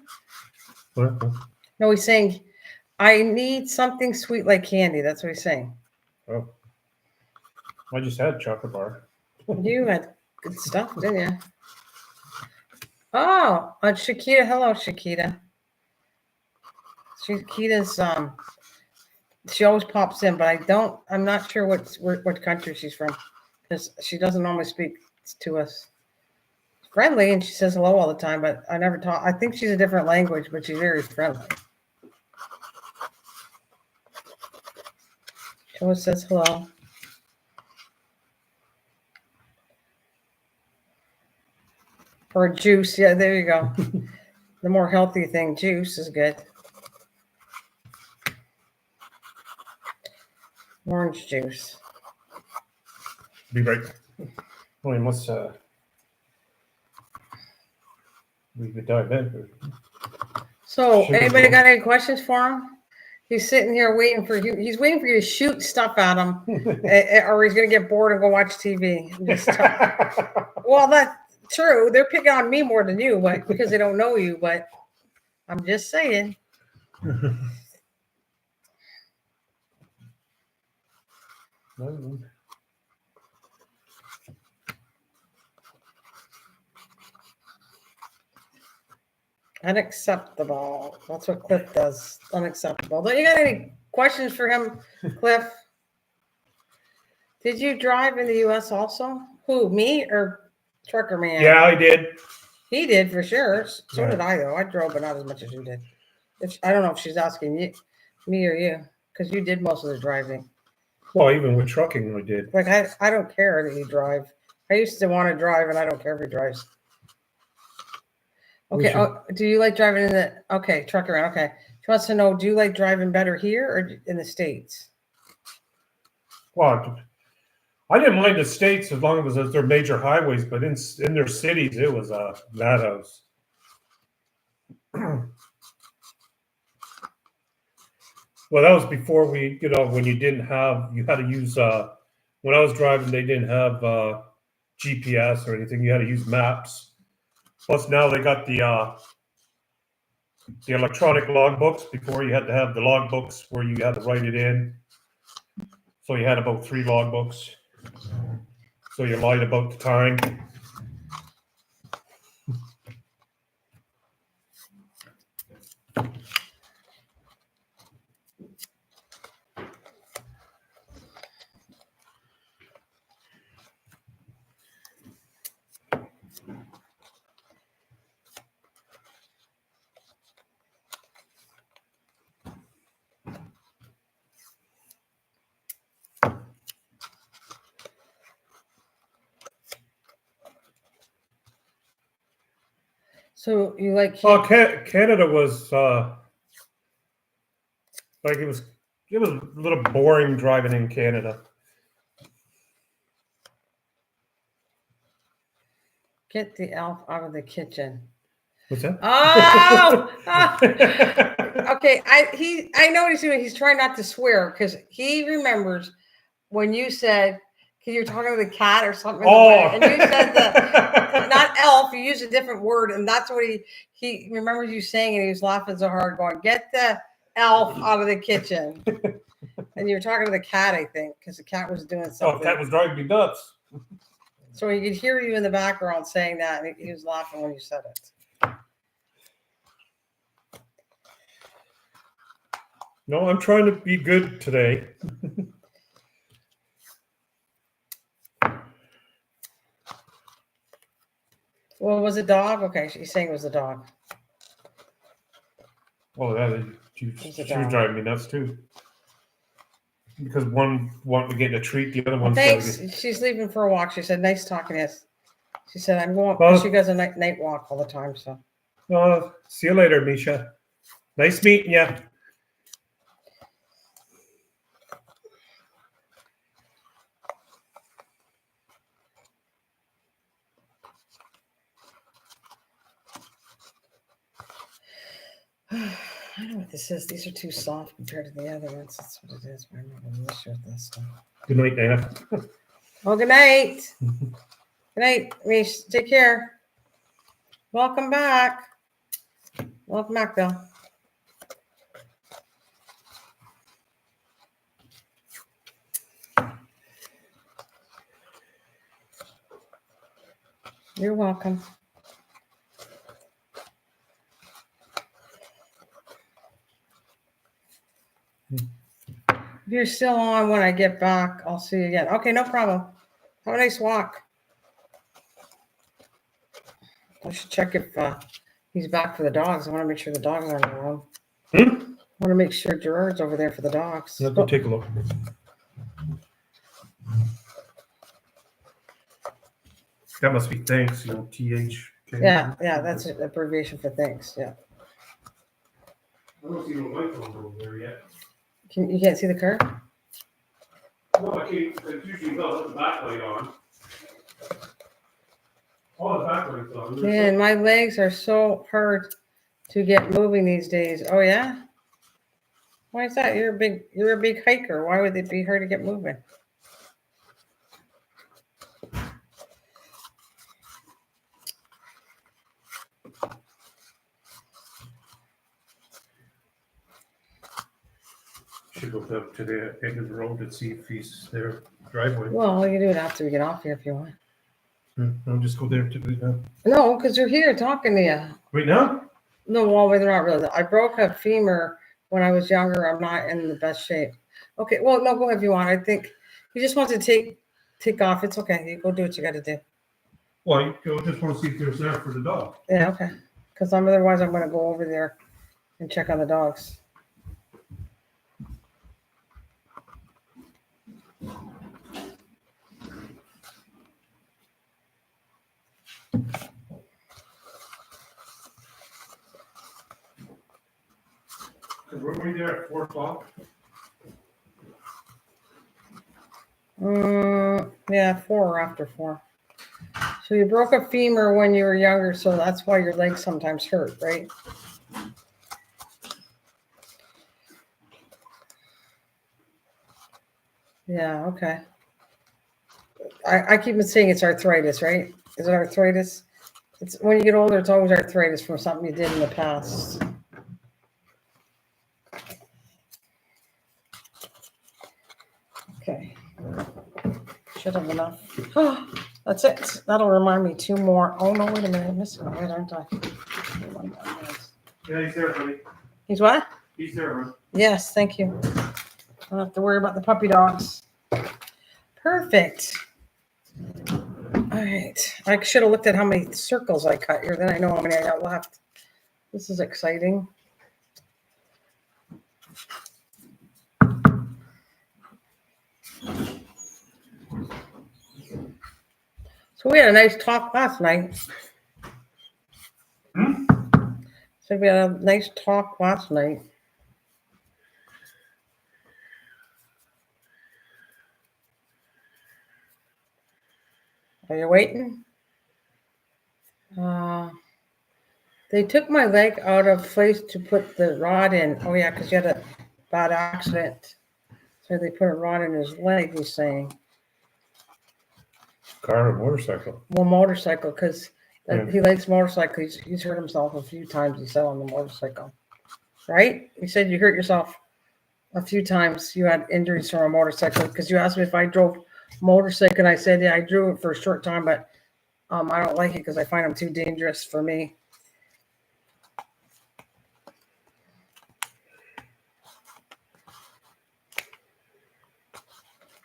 What? No, he's saying, I need something sweet like candy. That's what he's saying. Oh, I just had chocolate bar. You had good stuff, didn't you? Oh, Shakita. Hello, Shakita. Shakita's she always pops in, but I'm not sure what country she's from because she doesn't normally speak to us. She's friendly and she says hello all the time, but I never talk. I think she's a different language, but she's very friendly. She always says hello. Or juice. Yeah, there you go. The more healthy thing, juice is good. Orange juice. Be right. Oh, you must. We could dive in. So, Sugar anybody bowl. got any questions for him? He's sitting here waiting for you. He's waiting for you to shoot stuff at him, or he's gonna get bored and go watch TV. Well, that's true. They're picking on me more than you, but because they don't know you. But I'm just saying. Unacceptable. That's what Cliff does. Unacceptable. Don't you got any questions for him, Cliff? Did you drive in the U.S. also? Who, me or Trucker Man? Yeah, I did. He did for sure. So Yeah. did I, though. I drove, but not as much as you did. I don't know if she's asking you, me or you, because you did most of the driving. Well, even with trucking, I did. Like I don't care that you drive. I used to want to drive, and I don't care if he drives. Okay. Do you like driving in the? Okay, Trucker Man. Okay. She wants to know: do you like driving better here or in the States? Well, I didn't mind the States as long as they're major highways, but in their cities, it was a madhouse. Well, that was before when you had to use, when I was driving, they didn't have GPS or anything. You had to use maps. Plus now they got the electronic logbooks. Before you had to have the logbooks where you had to write it in. So you had about 3 logbooks. So you lied about the time. So you like? Oh, Canada was like it was a little boring driving in Canada. Get the elf out of the kitchen. What's that? Oh! Okay, I know what he's doing. He's trying not to swear because he remembers when you said, You're talking to the cat or something. Oh, And you said not elf. You used a different word, and that's what he remembers you saying, and he was laughing so hard, going, "Get the elf out of the kitchen." And you were talking to the cat, I think, because the cat was doing something. Oh, cat was driving me nuts. So he could hear you in the background saying that, and he was laughing when you said it. No, I'm trying to be good today. Well, was it dog? Okay, she's saying it was a dog. Oh, yeah, she was driving me nuts too. Because one wanted to get a treat, the other one. Thanks. She's leaving for a walk. She said, "Nice talking to us." She said, "I'm going." She goes a night walk all the time. So. See you later, Misha. Nice meeting you. I don't know what this is. These are too soft compared to the other ones. That's what it is. I'm not going to share this stuff. Good night, Nana. Well, good night. Good night, Mish. Take care. Welcome back. Welcome back, Bill. You're welcome. If you're still on when I get back, I'll see you again. Okay, no problem. Have a nice walk. I should check if he's back for the dogs. I want to make sure the dogs aren't around. I want to make sure Gerard's over there for the dogs. Let's go take a look. That must be thanks, TH. Yeah, that's an abbreviation for thanks. Yeah. I don't see no light over there yet. You can't see the car? No, I can't. It's usually not the backlight on. Oh, the backlight's on. Man, my legs are so hard to get moving these days. Oh yeah? Why is that? You're a big hiker. Why would it be hard to get moving? Should go up to the end of the road and see if he's there driveway. Well, you do it after we get off here if you want. I'll just go there to do that. No, because you're here talking to you. Right now? No, well, they're not really. I broke a femur when I was younger. I'm not in the best shape. Okay, well, no, go ahead if you want. I think you just want to take off. It's okay. You go do what you got to do. Well, you just want to see if there's there for the dog. Yeah, okay. Because otherwise I'm going to go over there and check on the dogs. Were we there at 4 o'clock? Yeah, 4 or after 4. So you broke a femur when you were younger, so that's why your legs sometimes hurt, right? Yeah, okay. I keep saying it's arthritis, right? Is it arthritis? It's when you get older, it's always arthritis from something you did in the past. Okay. Should have enough. Oh, that's it. That'll remind me 2 more. Oh no, wait a minute. I'm missing one, right, aren't I? Yeah, he's there, buddy. He's what? He's there, huh? Yes, thank you. I don't have to worry about the puppy dogs. Perfect. All right. I should have looked at how many circles I cut here. Then I know how many I got left. This is exciting. So we had a nice talk last night. So we had a nice talk last night. Are you waiting? They took my leg out of place to put the rod in. Oh yeah, because you had a bad accident. So they put a rod in his leg, he's saying. Car or motorcycle? Well, motorcycle, because Yeah. he likes motorcycles. He's hurt himself a few times, he said, on the motorcycle. Right? You said you hurt yourself a few times. You had injuries from a motorcycle because you asked me if I drove motorcycle, and I said, yeah, I drove it for a short time, but I don't like it because I find them too dangerous for me.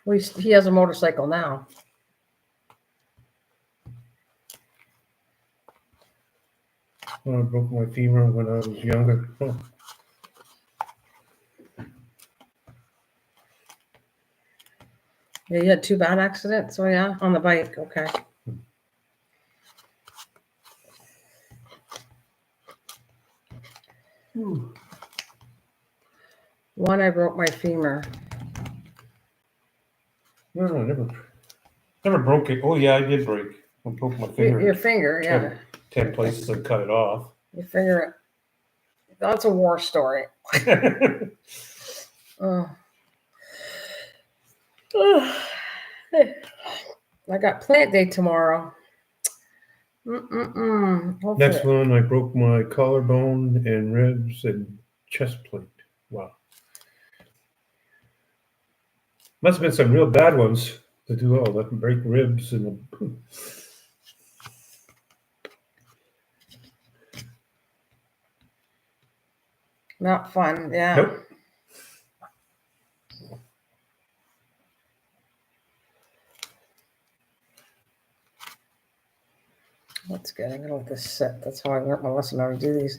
Well, he has a motorcycle now. Well, I broke my femur when I was younger. Oh. Yeah, you had 2 bad accidents. Oh yeah, on the bike. Okay. One, I broke my femur. No, never broke it. Oh yeah, I did break. I broke my finger. Your finger, yeah. 10 places and cut it off. Your finger. That's a war story. Oh. I got plant day tomorrow. Hopefully. Next one, I broke my collarbone and ribs and chest plate. Wow. Must have been some real bad ones to do all that, break ribs and. Not fun, yeah. Nope. That's good. I'm gonna let this sit. That's how I learned my lesson how to do these.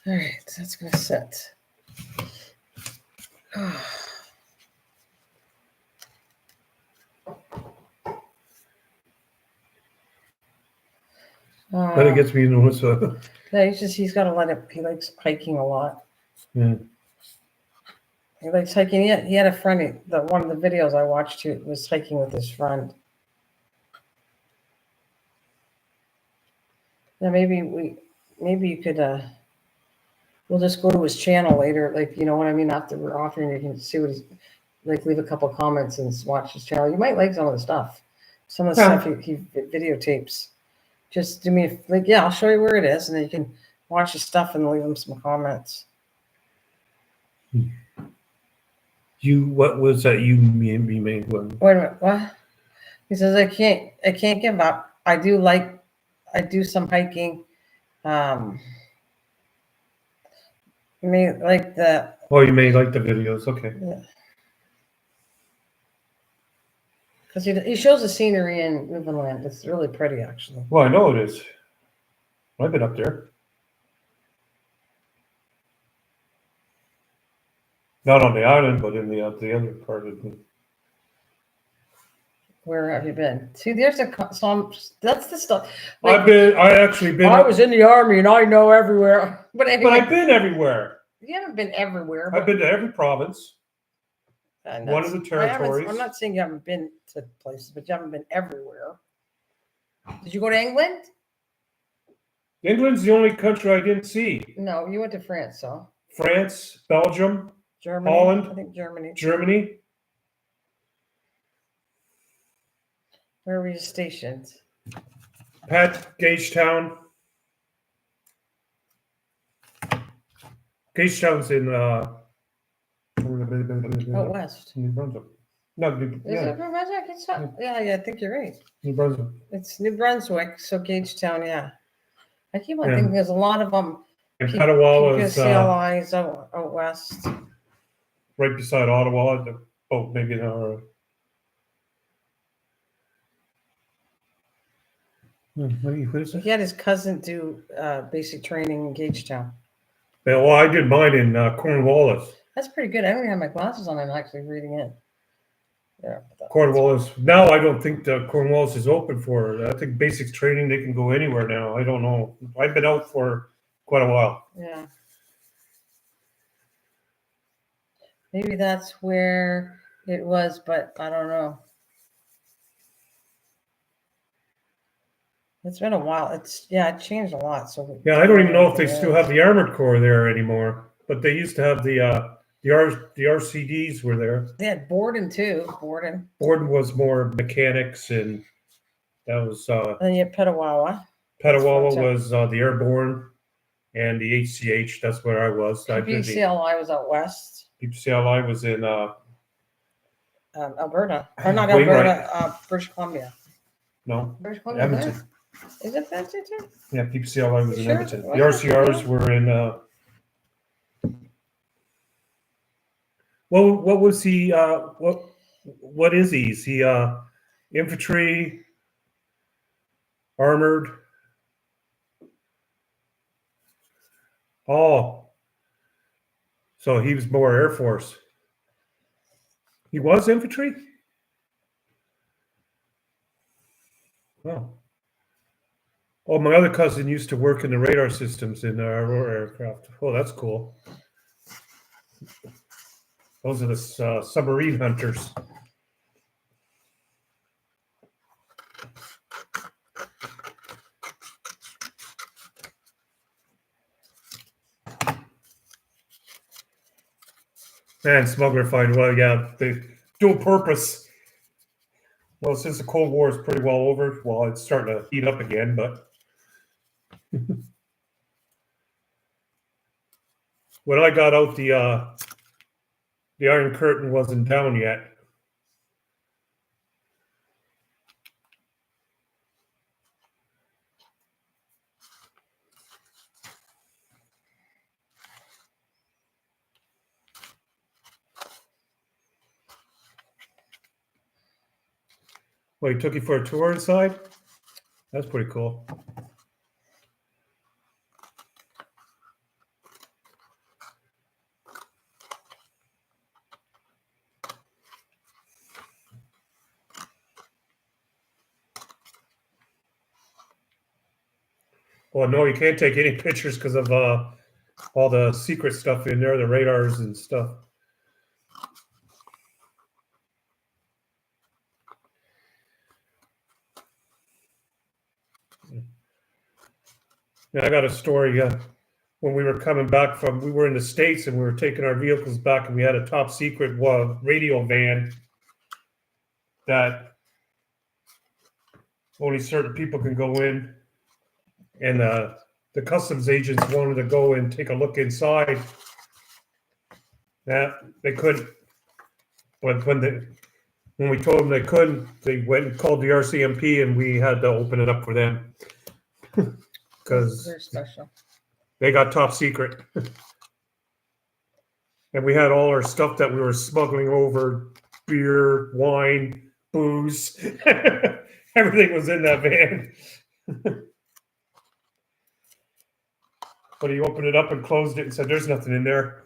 All right, so that's gonna sit. But it gets me into what's No, he's got to let it. He likes hiking a lot. Yeah. He likes hiking. He had a friend. One of the videos I watched, he was hiking with his friend. Yeah, maybe you could. We'll just go to his channel later. Like, you know what I mean? After we're offering, you can see what he's like. Leave a couple comments and watch his channel. You might like some of the stuff. Some of the stuff he videotapes. Just do me I'll show you where it is, and then you can watch his stuff and leave him some comments. What was that you made one? Wait a minute, what? He says I can't give up. I do some hiking. You may like the. Oh, you may like the videos, okay. Yeah. Because he shows the scenery in Newfoundland. It's really pretty, actually. Well, I know it is. I've been up there. Not on the island, but in the other part of the. Where have you been? See, there's some. That's the stuff. I actually been. I was in the army, and I know everywhere. But anyway, I've been everywhere. You haven't been everywhere. I've been to every province. One of the territories. I'm not saying you haven't been to places, but you haven't been everywhere. Did you go to England? England's the only country I didn't see. No, you went to France, so. France, Belgium, Germany. Holland. I think Germany. Germany. Where were you stationed? Gagetown. Gagetown's in Out west. New Brunswick. No, Is it New Brunswick? It's not, yeah, I think you're right. New Brunswick. It's New Brunswick, so Gagetown, yeah. I keep on thinking there's a lot of them. And Ottawa is CLIs out west. right beside Ottawa. Maybe an hour. What is it? He had his cousin do basic training in Gagetown. Yeah, well, I did mine in Cornwallis. That's pretty good. I don't even have my glasses on. I'm actually reading it. Yeah. Cornwallis. Now I don't think the Cornwallis is open for. I think basics training they can go anywhere now. I don't know. I've been out for quite a while. Yeah. Maybe that's where it was, but I don't know. It's been a while. It changed a lot. So yeah, I don't even know if they still have the Armored Corps there anymore. But they used to have the RCDs were there. They had Borden too. Borden was more mechanics and That was And then you have Petawawa. Petawawa was the airborne, and the HCH. That's where I was. PPCLI was out west. PPCLI was in Alberta, or not Wainwright. Alberta, British Columbia. No, British Columbia. Edmonton. Is it Edmonton too? Yeah, PPCLI was in Sure? Edmonton. The Was it? RCRs were in. Well, what was he? What is he? Is he infantry, armored? Oh, so he was more Air Force. He was infantry? Oh. Oh, my other cousin used to work in the radar systems in our Aurora aircraft. Oh, that's cool. Those are the submarine hunters. Man, smuggler find, well, yeah, they dual purpose. Well, since the Cold War is pretty well over, well, it's starting to heat up again, but when I got out, the Iron Curtain wasn't down yet. Well, he took you for a tour inside? That's pretty cool. Well, no, you can't take any pictures because of all the secret stuff in there, the radars and stuff. Yeah, I got a story. When we were coming back we were in the States and we were taking our vehicles back, and we had a top secret radio van that only certain people can go in. And the customs agents wanted to go and take a look inside. They couldn't. But when we told them they couldn't, they went and called the RCMP, and we had to open it up for them. Because they're special. They got top secret. And we had all our stuff that we were smuggling over, beer, wine, booze. Everything was in that van. But he opened it up and closed it and said, there's nothing in there.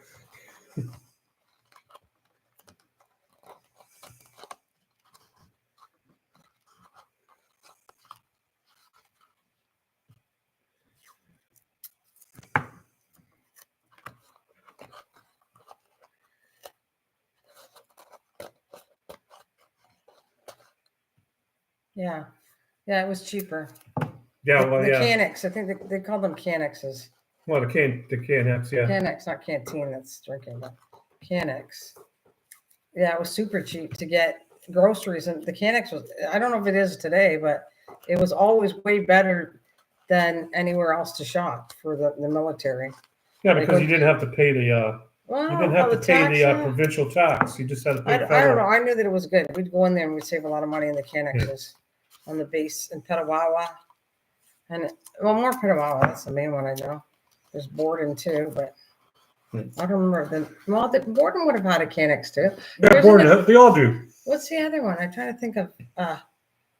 Yeah. Yeah, it was cheaper. Yeah, well, the yeah. Canex, I think they call them Canexes. Well, the Canex, yeah. Canex, not canteen, that's drinking, but Canex. Yeah, it was super cheap to get groceries, and the Canex was, I don't know if it is today, but it was always way better than anywhere else to shop for the military. Yeah, because you didn't have to pay the well, you didn't have to pay the provincial tax. You just had to pay federal. I don't know. I knew that it was good. We'd go in there and we'd save a lot of money in the Canexes on the base in Petawawa. And well, more Petawawa, that's the main one I know. There's Borden too, but I don't remember. The Borden would have had a Canex too. Yeah, Borden, they all do. What's the other one? I'm trying to think of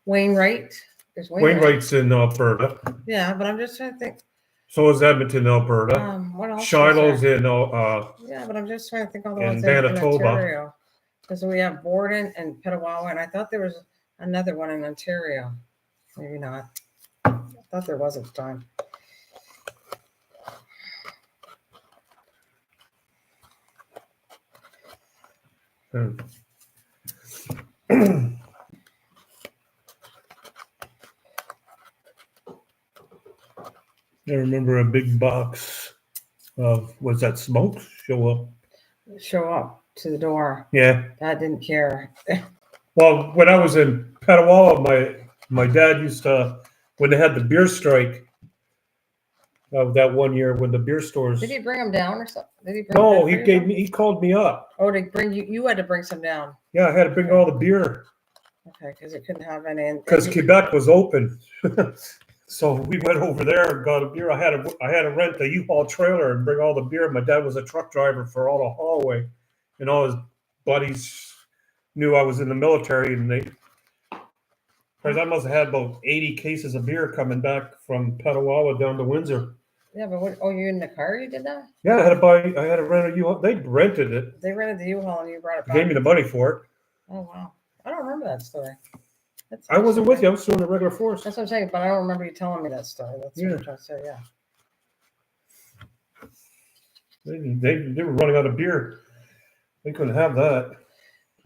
Wainwright. There's Wainwright's in Alberta. Yeah, but I'm just trying to think. So is Edmonton, Alberta. What else? Shiloh's in yeah, but I'm just trying to think all the ones in Ontario. Because we have Borden and Petawawa, and I thought there was another one in Ontario. Maybe not. I thought there was at the time. I remember a big box of, was that smoke? Show up to the door. Yeah. Dad didn't care. Well, when I was in Petawawa, My dad used to, when they had the beer strike, that one year when the beer stores. Did he bring them down or something? Did he bring No, them for you? he called me up. Oh, to bring you, you had to bring some down. Yeah, I had to bring all the beer. Okay, because it couldn't have any. Because Quebec was open. So we went over there and got a beer. I had to rent a U-Haul trailer and bring all the beer. My dad was a truck driver for all the hallway, and all his buddies knew I was in the military, and because I must have had about 80 cases of beer coming back from Petawawa down to Windsor. Yeah, but what? Oh, you in the car? You did that? Yeah, I had to rent a U-Haul. They rented it. They rented the U-Haul and you brought it back. Gave me the money for it. Oh wow, I don't remember that story. I wasn't with you. I was still in the regular force. That's what I'm saying, but I don't remember you telling me that story. That's what I'm trying to say. Yeah. They were running out of beer. They couldn't have that.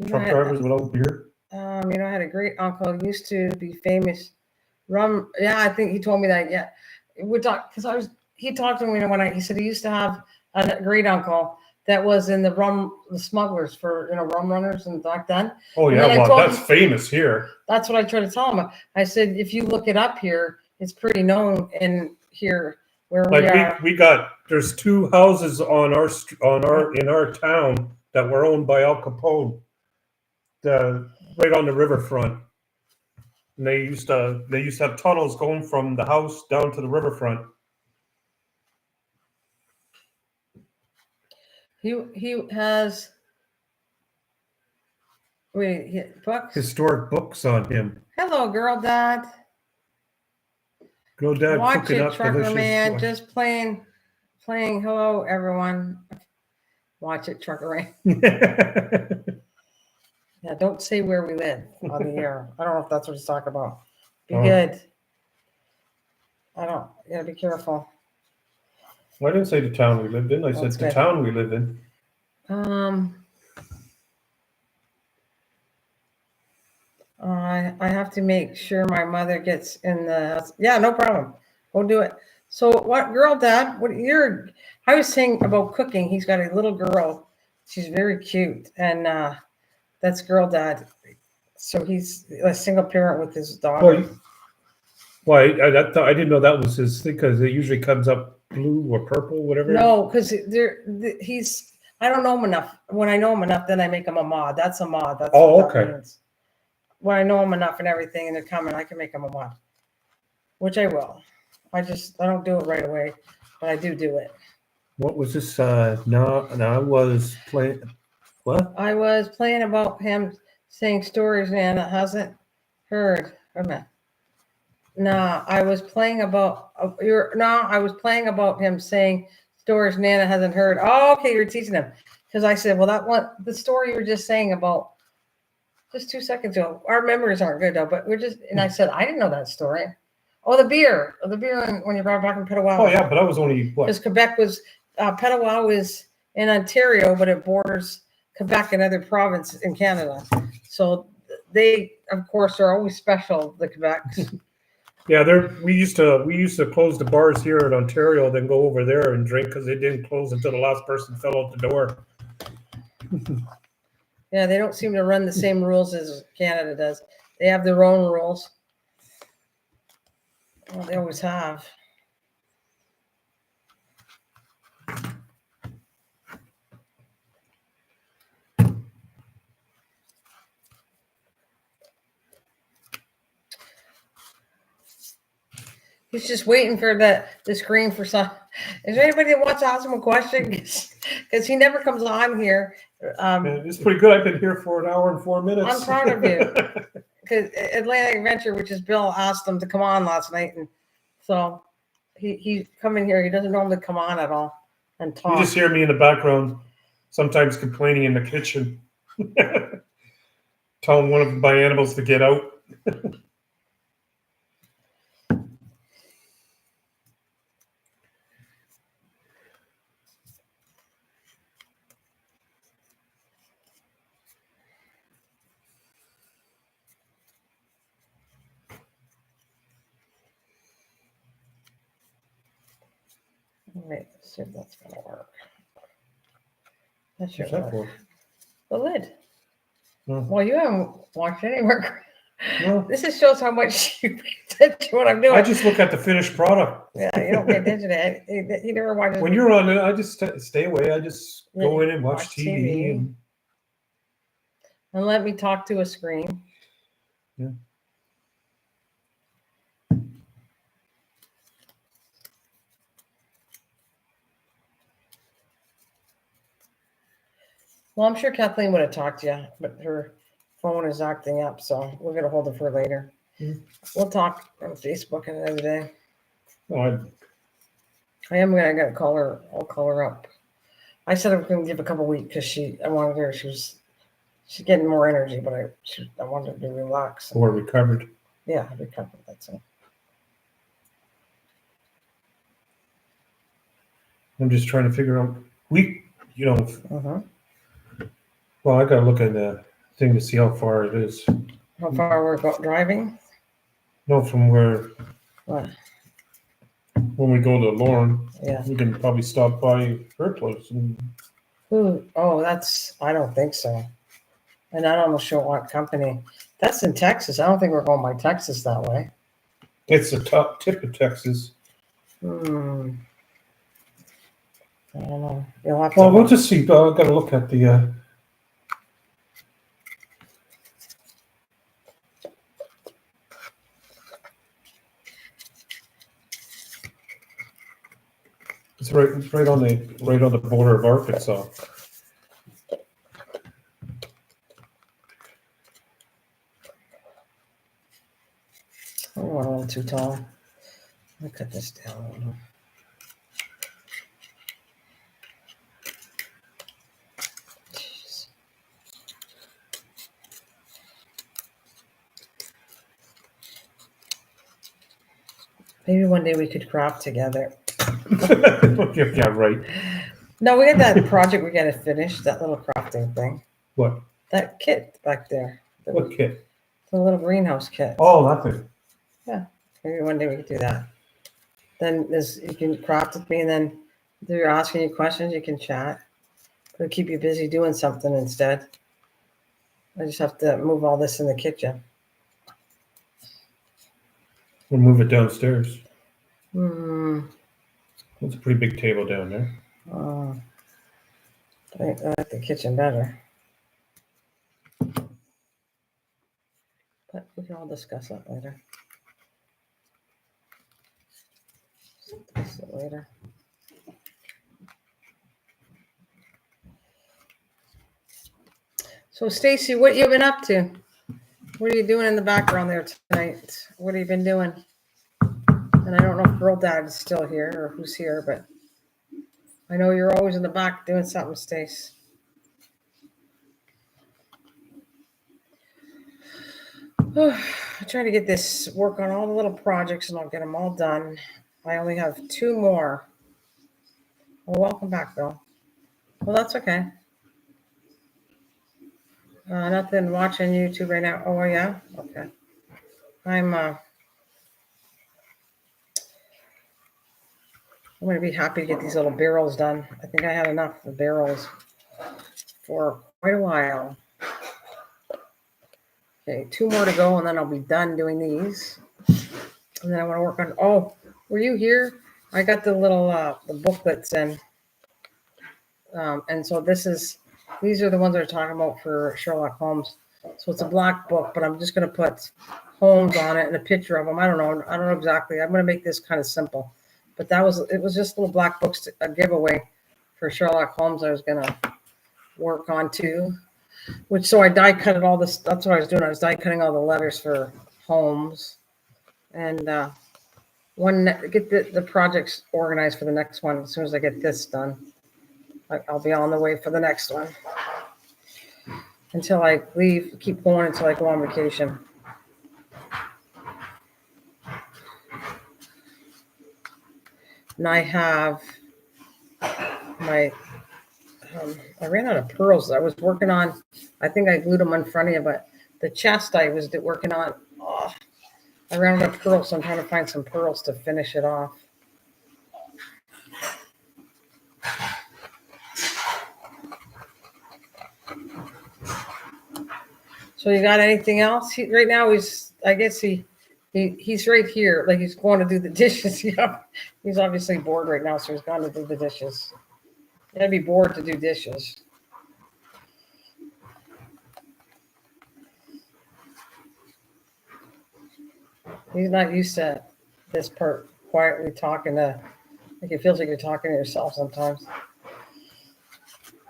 Truck drivers without beer. You know, I had a great uncle who used to be famous. Rum. Yeah, I think he told me that. Yeah, we talked because he talked to me he said he used to have a great uncle that was in the smugglers for rum runners and back then. Oh yeah, well that's famous here. That's what I tried to tell him. I said if you look it up here, it's pretty known in here where we are. There's 2 houses in our town that were owned by Al Capone. Right on the riverfront. And they used to have tunnels going from the house down to the riverfront. He has books. Historic books on him. Hello, girl, dad. Girl, dad. Watch it, Trucker Man. Just playing. Hello, everyone. Watch it, Trucker Man. Yeah, don't say where we live on the air. I don't know if that's what he's talking about. Be good. You gotta be careful. Well, I didn't say the town we lived in. I said the town we live in. I have to make sure my mother gets in the. Yeah, no problem. We'll do it. So, what, girl, dad? I was saying about cooking. He's got a little girl. She's very cute, and that's girl, dad. So he's a single parent with his daughter. Well, I didn't know that was his thing because it usually comes up blue or purple, whatever. No, because I don't know him enough. When I know him enough, then I make him a mod. That's a mod. That's what that means. When I know him enough and everything, and they're coming, I can make him a mod, which I will. I don't do it right away, but I do it. What was this? No, I was playing. What? I was playing about him saying stories Nana hasn't heard. Wait a minute. No, I was playing about him saying stories Nana hasn't heard. Oh, okay, you're teaching him. Because I said, well, the story you were just saying about just 2 seconds ago. Our memories aren't good though, but and I said, I didn't know that story. Oh, the beer when you brought it back in Petawawa. Oh yeah, but I was only what? Because Quebec was Petawawa is in Ontario, but it borders Quebec and other provinces in Canada. So they, of course, are always special. The Quebecs. Yeah, we used to close the bars here in Ontario, then go over there and drink because they didn't close until the last person fell out the door. Yeah, they don't seem to run the same rules as Canada does. They have their own rules. Well, they always have. He's just waiting for the screen for some. Is there anybody that wants to ask him a question? Because he never comes on here. It's pretty good. I've been here for 1 hour and 4 minutes. I'm proud of you. Because Atlantic Adventure, which is Bill, asked him to come on last night, and so he come in here. He doesn't normally come on at all and talk. You just hear me in the background, sometimes complaining in the kitchen, telling one of my animals to get out. Wait, let's see if that's gonna work. That should What's that work. for? The lid. Oh. Well, you haven't watched any work. No, This just shows how much you pay attention to what I'm doing. I just look at the finished product. Yeah, you don't pay attention to it. He never watches. When you're on it, I just stay away. I just go in and watch watch TV. TV. And let me talk to a screen. Yeah. Well, I'm sure Kathleen would have talked to you, but her phone is acting up, so we'll get a hold of her later. Mhm. We'll talk on Facebook another day. Oh, I am gonna call her. I'll call her up. I said I'm gonna give a couple weeks because I wanted her. She's getting more energy, but I wanted her to relax. or recovered. Yeah, recover. That's it. I'm just trying to figure out. Uh-huh. Well, I gotta look at the thing to see how far it is. How far we're driving? No, from where What? when we go to Lauren, Yeah. we can probably stop by her place. And Who? Oh, I don't think so. And I don't know sure what company. That's in Texas. I don't think we're going by Texas that way. it's the top tip of Texas. I don't know. You'll have to. Well, we'll just see. I gotta look at the. It's right on the border of Arkansas. I don't want a little too tall. I'll cut this down a little. Jeez. Maybe one day we could craft together. Yeah, right. No, we had that project we got to finish, that little crafting thing. What? That kit back there. What kit? The little greenhouse kit. Oh, nothing. Maybe one day we could do that. Then you can craft with me, and then if you're asking you questions, you can chat. It'll keep you busy doing something instead. I just have to move all this in the kitchen. We'll move it downstairs. It's a pretty big table down there. I like the kitchen better. But we can all discuss that later. Discuss it later. So, Stacy, what you been up to? What are you doing in the background there tonight? What have you been doing? And I don't know if Girl Dad is still here or who's here, but I know you're always in the back doing something, Stace. I'm trying to get this work on all the little projects and I'll get them all done. I only have 2 more. Well, welcome back, Bill. Well, that's okay. Nothing watching YouTube right now. Oh, yeah? Okay. I'm going to be happy to get these little barrels done. I think I had enough of barrels for quite a while. Okay, 2 more to go, and then I'll be done doing these. And then I want to work on. Oh, were you here? I got the little the booklets in, and so these are the ones that are talking about for Sherlock Holmes. So it's a black book, but I'm just going to put Holmes on it and a picture of him. I don't know exactly. I'm going to make this kind of simple, but it was just little black books, a giveaway for Sherlock Holmes. I was going to work on too. So I die cutted all this. That's what I was doing. I was die cutting all the letters for Holmes, and get the projects organized for the next one. As soon as I get this done, I'll be on the way for the next one. Until I leave, keep going until I go on vacation. And I have my. I ran out of pearls. I was working on. I think I glued them in front of you, but the chest I was working on. Oh, I ran out of pearls, so I'm trying to find some pearls to finish it off. So you got anything else? Right now I guess he's right here, like he's going to do the dishes. Yeah, he's obviously bored right now, so he's going to do the dishes. You gotta be bored to do dishes. He's not used to this part, quietly talking to, like it feels like you're talking to yourself sometimes.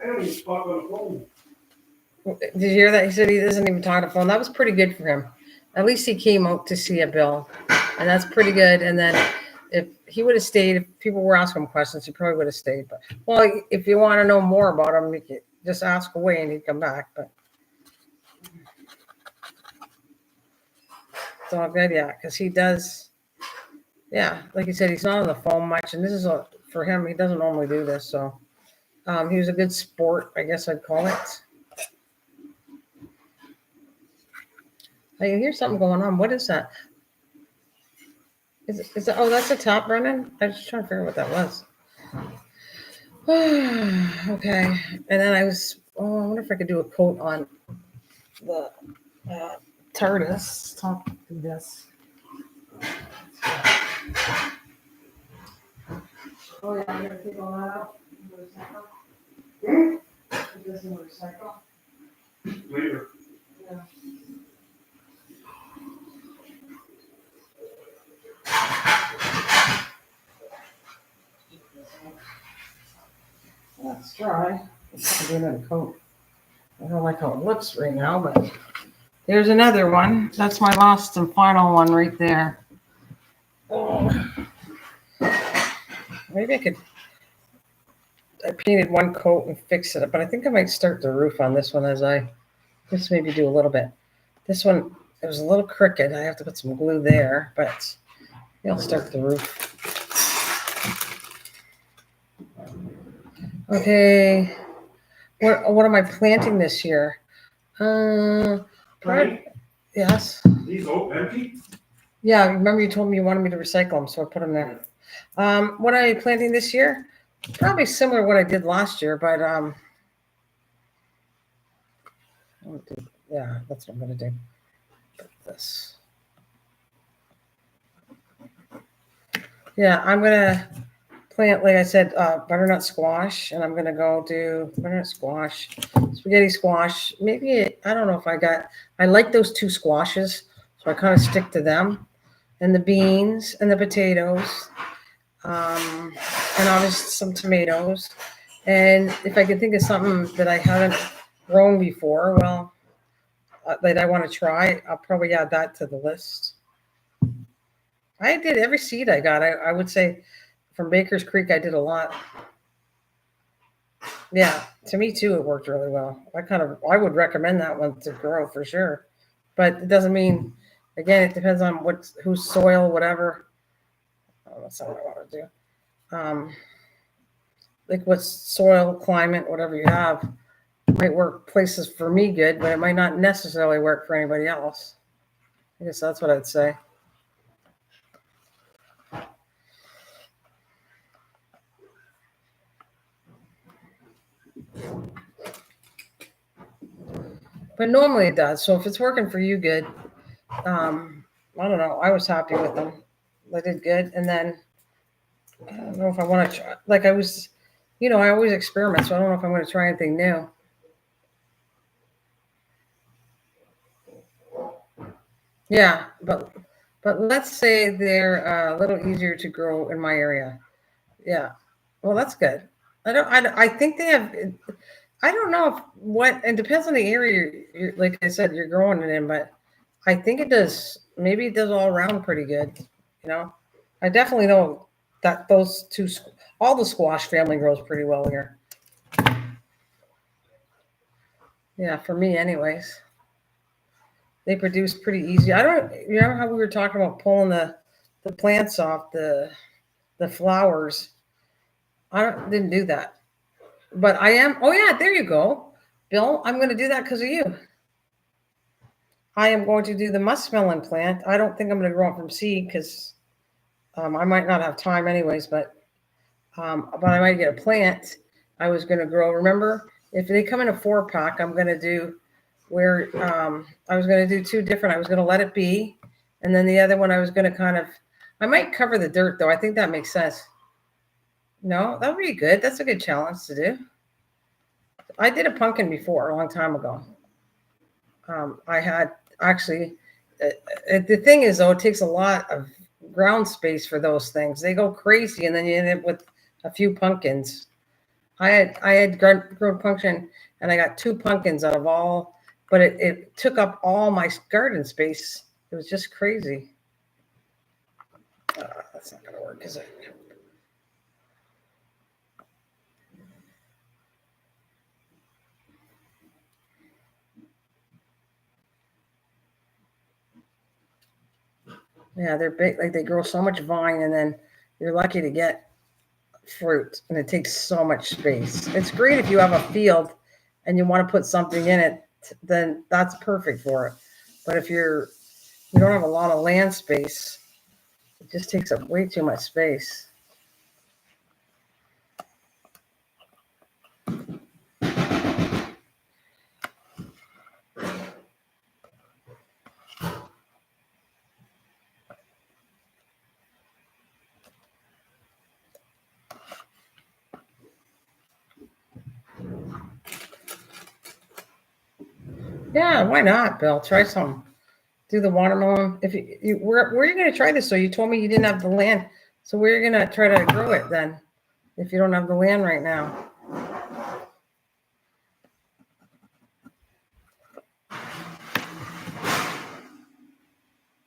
I don't even talk on the phone. Did you hear that? He said he doesn't even talk on the phone. That was pretty good for him. At least he came out to see a Bill, and that's pretty good. And then if he would have stayed, if people were asking him questions, he probably would have stayed. But well, if you want to know more about him, you could just ask away and he'd come back. But it's all good, yeah, because he does. Yeah, like you said, he's not on the phone much, and this is for him. He doesn't normally do this, so he was a good sport, I guess I'd call it. I hear something going on. What is that? Is it, oh, that's a top, Brennan? I was just trying to figure out what that was. Okay. And then I wonder if I could do a quote on the TARDIS. Talk through this. Oh, yeah, I'm going to take all that out. Recycle. It doesn't recycle. Later. Yeah. That's dry. Let's do another coat. I don't like how it looks right now, but there's another one. That's my last and final one right there. Oh. Maybe I painted one coat and fixed it up, but I think I might start the roof on this one as I just maybe do a little bit. This one, it was a little crooked. I have to put some glue there, but I'll start the roof. Okay. What am I planting this year? Yes. These empty? Yeah, remember you told me you wanted me to recycle them, so I put them there. What am I planting this year? Probably similar to what I did last year, but yeah, that's what I'm gonna do. Put this. Yeah, I'm gonna plant, like I said, butternut squash, and I'm gonna go do butternut squash, spaghetti squash. Maybe I don't know if I like those two squashes, so I kind of stick to them, and the beans and the potatoes, and obviously some tomatoes. And if I can think of something that I haven't grown before, well, that I want to try, I'll probably add that to the list. I did every seed I got. I would say from Baker's Creek, I did a lot. Yeah, to me too, it worked really well. I would recommend that one to grow for sure, but it doesn't mean. Again, it depends on whose soil, whatever. Oh, that's not what I want to do. Like what soil, climate, whatever you have, might work places for me good, but it might not necessarily work for anybody else. I guess that's what I'd say. But normally it does. So if it's working for you good, I don't know. I was happy with them. They did good. And then I don't know if I want to try, like I was, I always experiment. So I don't know if I'm going to try anything new. Yeah, but let's say they're a little easier to grow in my area. Yeah. Well, that's good. I think they have, I don't know it depends on the area like I said, you're growing it in, but I think it does, maybe it does all around pretty good. I definitely know that those two, all the squash family grows pretty well here. Yeah, for me anyways. They produce pretty easy. I don't, you know how we were talking about pulling the plants off the flowers. Didn't do that. But I am, oh yeah, there you go. Bill, I'm going to do that because of you. I am going to do the muskmelon plant. I don't think I'm going to grow it from seed because I might not have time anyways, but I might get a plant I was going to grow. Remember, if they come in a 4-pack, I'm going to do where I was going to do two different. I was going to let it be, and then the other one I was going to I might cover the dirt though. I think that makes sense. No, that would be good. That's a good challenge to do. I did a pumpkin before a long time ago. I had actually, the thing is though, it takes a lot of ground space for those things. They go crazy, and then you end up with a few pumpkins. I had grown pumpkin, and I got 2 pumpkins out of all, but it took up all my garden space. It was just crazy. That's not gonna work, is it? Yeah, they're big. Like they grow so much vine, and then you're lucky to get fruit, and it takes so much space. It's great if you have a field and you want to put something in it, then that's perfect for it. But if you don't have a lot of land space, it just takes up way too much space. Yeah, why not, Bill? Try some. Do the watermelon. If where are you going to try this? So you told me you didn't have the land. So where are you going to try to grow it then? If you don't have the land right now.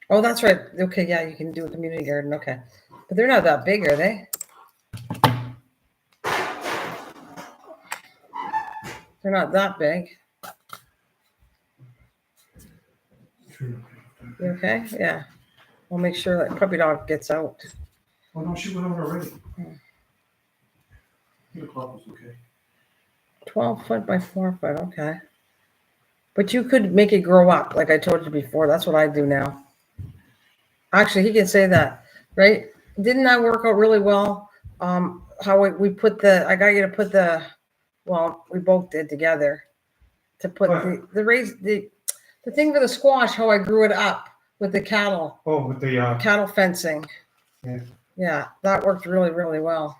Oh, that's right. Okay, yeah, you can do a community garden. Okay, but they're not that big, are they? They're not that big. You okay? Yeah. We'll make sure that puppy dog gets out. Oh no, she went out already. The clock was okay. 12 foot by 4 foot. Okay. But you could make it grow up, like I told you before. That's what I do now. Actually, he can say that, right? Didn't that work out really well? How we put I got you to put well, we both did together to put the thing for the squash, how I grew it up with the cattle. Oh, with the cattle fencing. Yeah. Yeah, that worked really, really well.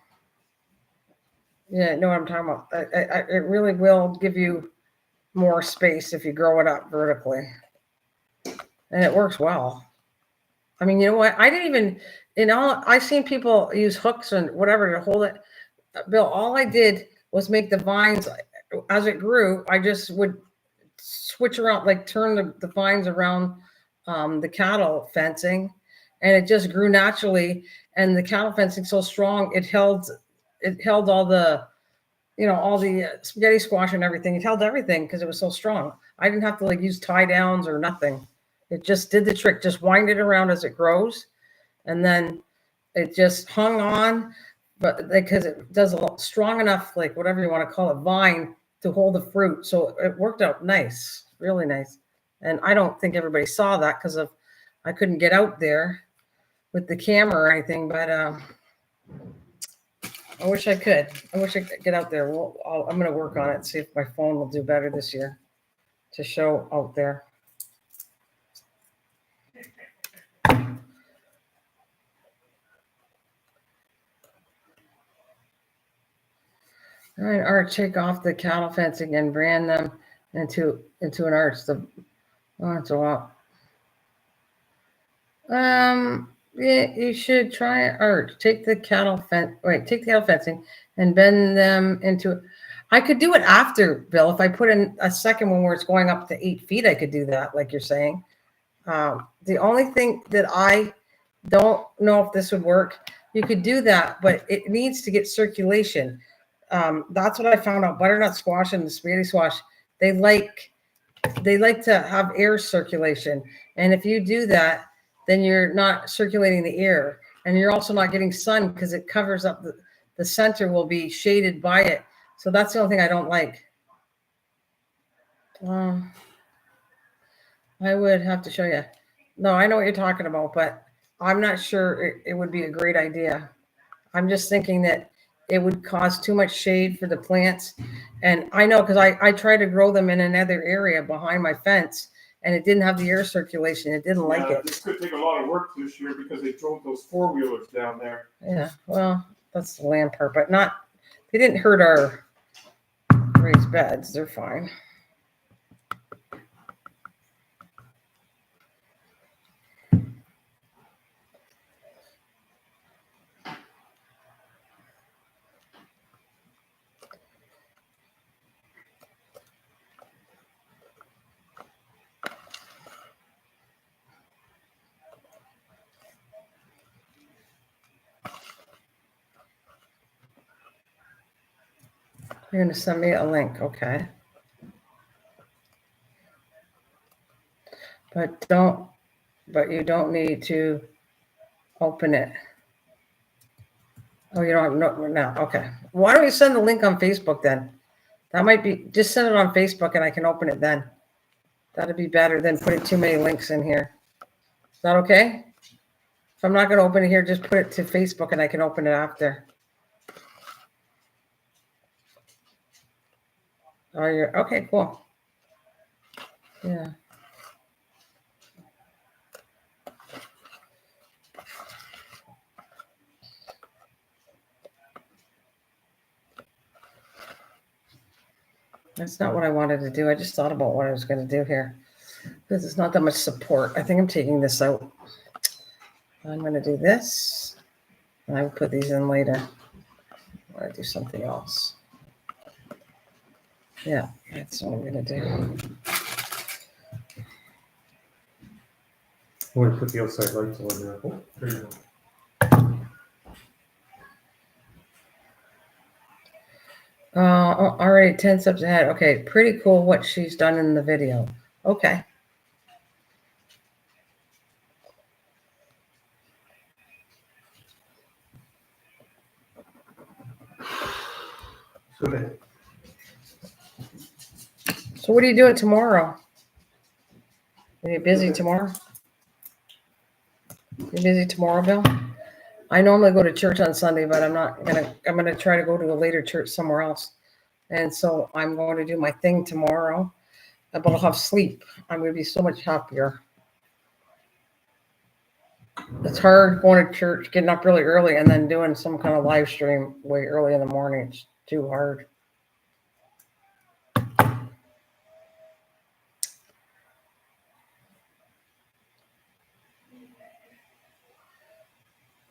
Yeah, know what I'm talking about. It really will give you more space if you grow it up vertically. And it works well. I mean, you know what? I didn't even, I've seen people use hooks and whatever to hold it. Bill, all I did was make the vines, as it grew, I just would switch around, like turn the vines around the cattle fencing, and it just grew naturally. And the cattle fencing so strong, it held all the, all the spaghetti squash and everything. It held everything because it was so strong. I didn't have to like use tie downs or nothing. It just did the trick. Just wind it around as it grows, and then it just hung on. But because it does strong enough, like whatever you want to call it, vine to hold the fruit. So it worked out nice, really nice. And I don't think everybody saw that because I couldn't get out there with the camera or anything. But I wish I could. I wish I could get out there. I'm going to work on it. See if my phone will do better this year to show out there. All right, Art, take off the cattle fencing and brand them into an arch. It's a lot. Yeah, you should try Art. Take the cattle fencing and bend them into. I could do it after, Bill. If I put in a second one where it's going up to 8 feet, I could do that, like you're saying. The only thing that I don't know if this would work, you could do that, but it needs to get circulation. That's what I found out. Butternut squash and the spaghetti squash, they like to have air circulation. And if you do that, then you're not circulating the air, and you're also not getting sun because it covers up the center will be shaded by it. So that's the only thing I don't like. I would have to show you. No, I know what you're talking about, but I'm not sure it would be a great idea. I'm just thinking that it would cause too much shade for the plants. And I know, because I tried to grow them in another area behind my fence, and it didn't have the air circulation. It didn't like it. This could take a lot of work this year because they drove those 4-wheelers down there. Yeah, well, that's the land part, but they didn't hurt our raised beds. They're fine. You're going to send me a link, okay? But you don't need to open it. Oh, you don't have no now. Okay. Why don't you send the link on Facebook then? That might be, just send it on Facebook and I can open it then. That'd be better than putting too many links in here. Is that okay? If I'm not going to open it here, just put it to Facebook and I can open it after. Oh, you're okay, cool. Yeah. That's not what I wanted to do. I just thought about what I was going to do here. Because it's not that much support. I think I'm taking this out. I'm going to do this. And I will put these in later. I'm going to do something else. Yeah, that's what I'm going to do. I want to put the outside lights on there. Oh, there you go. Already 10 steps ahead. Okay, pretty cool what she's done in the video. Okay. Good. So what are you doing tomorrow? Are you busy tomorrow? You busy tomorrow, Bill? I normally go to church on Sunday, but I'm gonna try to go to a later church somewhere else. And so I'm going to do my thing tomorrow. But I'll have sleep. I'm going to be so much happier. It's hard going to church, getting up really early, and then doing some kind of live stream way early in the morning. It's too hard.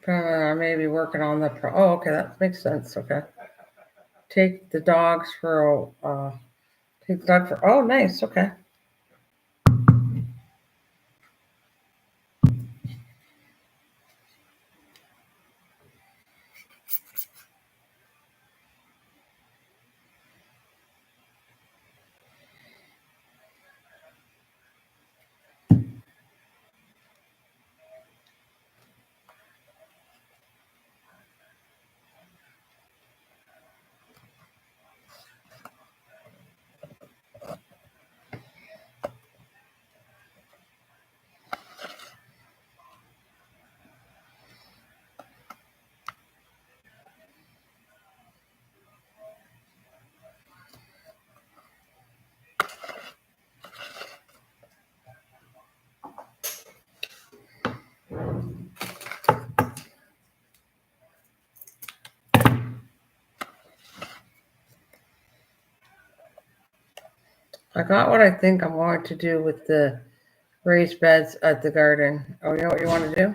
I may be working on the oh, okay, that makes sense. Okay. Take the dogs for oh, nice. Okay. I got what I think I'm going to do with the raised beds at the garden. Oh, you know what you want to do?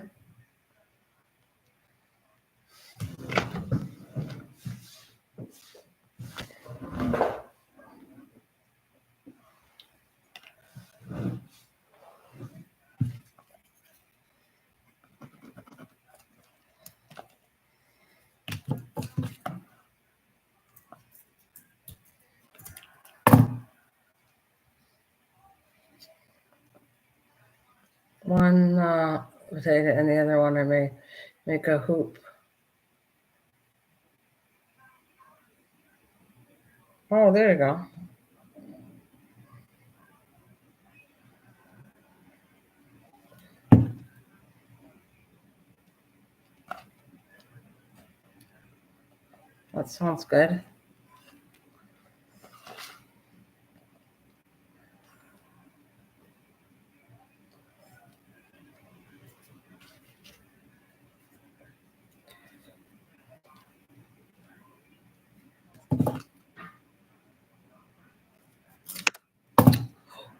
One potato and the other one I may make a hoop. Oh, there you go. That sounds good.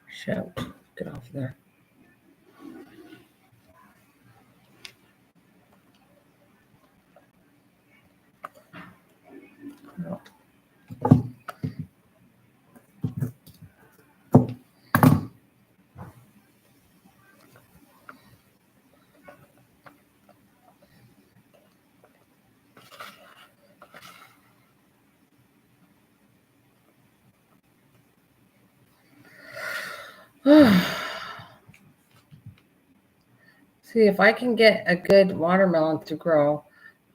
Shoot, get off there. No. See, if I can get a good watermelon to grow,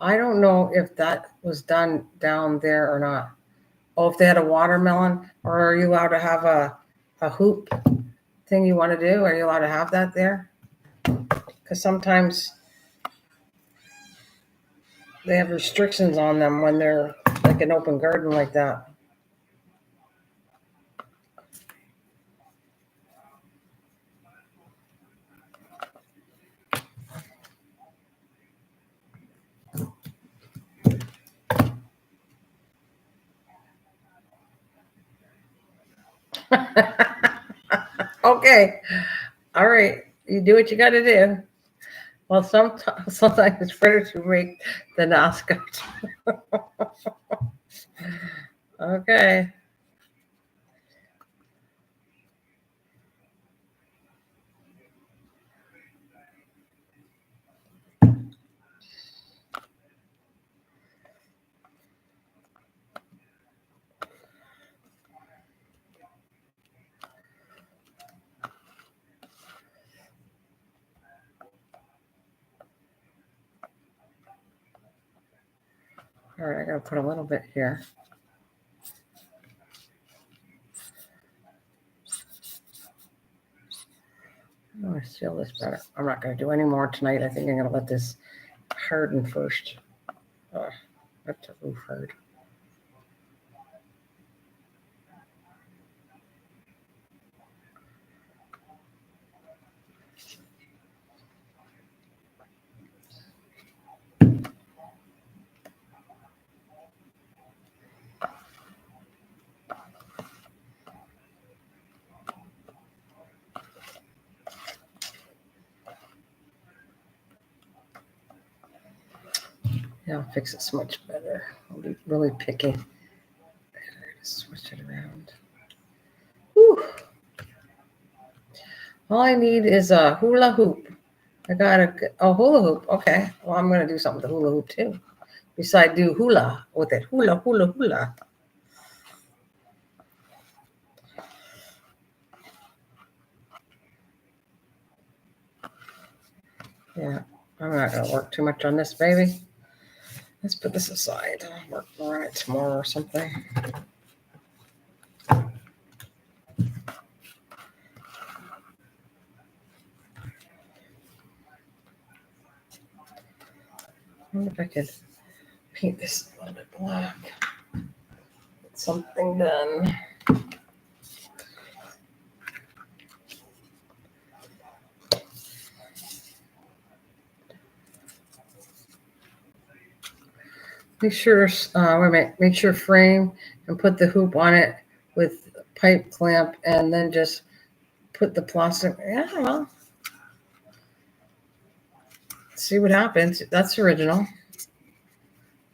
I don't know if that was done down there or not. Oh, if they had a watermelon, or are you allowed to have a hoop thing you want to do? Are you allowed to have that there? Because sometimes they have restrictions on them when they're like an open garden like that. Okay. All right. You do what you got to do. Well, sometimes it's better to make than ask. Okay. All right, I gotta put a little bit here. I want to seal this better. I'm not gonna do any more tonight. I think I'm gonna let this harden first. That's a roof hard. Yeah, I'll fix it so much better. I'll be really picky. Switch it around. Whew. All I need is a hula hoop. I got a hula hoop. Okay. Well, I'm gonna do something with the hula hoop too. Besides do hula with it. Hula, hula, hula. Yeah, I'm not gonna work too much on this, baby. Let's put this aside. I'll work on it tomorrow or something. I wonder if I could paint this a little bit black. Get something done. Make sure, wait a minute, make sure frame and put the hoop on it with pipe clamp and then just put the plastic. Yeah, well, see what happens. That's original.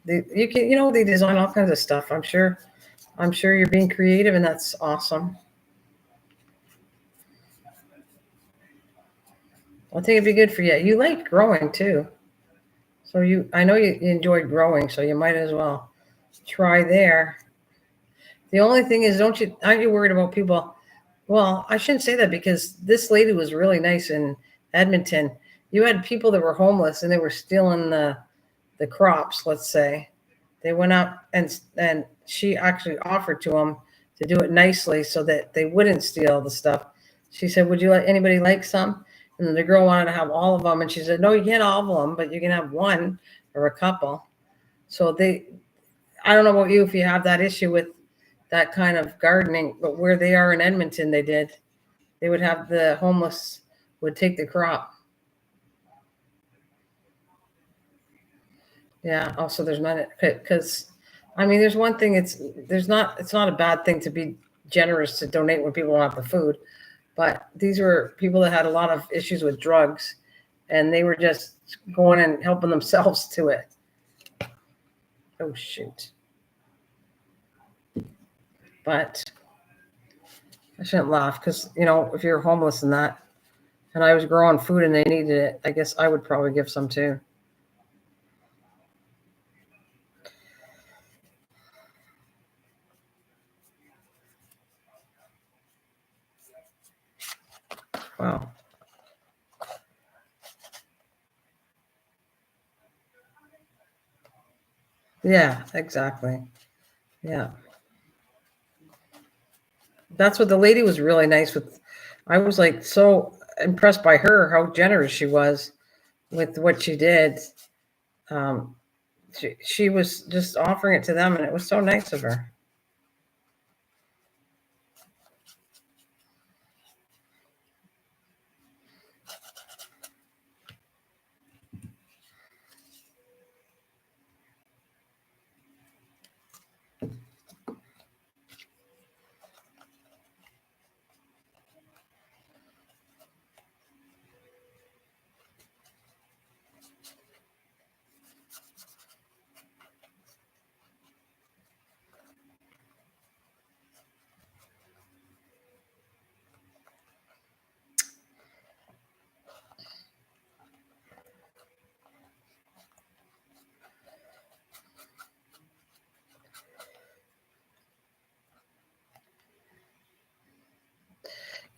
They design all kinds of stuff. I'm sure you're being creative, and that's awesome. I think it'd be good for you. You like growing too, so I know you enjoyed growing, so you might as well try there. The only thing is, aren't you worried about people? Well, I shouldn't say that because this lady was really nice in Edmonton. You had people that were homeless and they were stealing the crops, let's say. They went up and she actually offered to them to do it nicely so that they wouldn't steal the stuff. She said, would you let anybody like some? And the girl wanted to have all of them. And she said, no, you can't have all of them, but you can have one or a couple. So I don't know about you if you have that issue with that kind of gardening, but where they are in Edmonton, they would have the homeless would take the crop. Yeah. Also, there's not because, I mean, there's one thing. It's not a bad thing to be generous to donate when people don't have the food, but these were people that had a lot of issues with drugs, and they were just going and helping themselves to it. Oh shoot! But I shouldn't laugh because if you're homeless and that, and I was growing food and they needed it, I guess I would probably give some too. Wow. Yeah, exactly. Yeah. That's what the lady was really nice with. I was like so impressed by her, how generous she was with what she did. Um, she was just offering it to them, and it was so nice of her.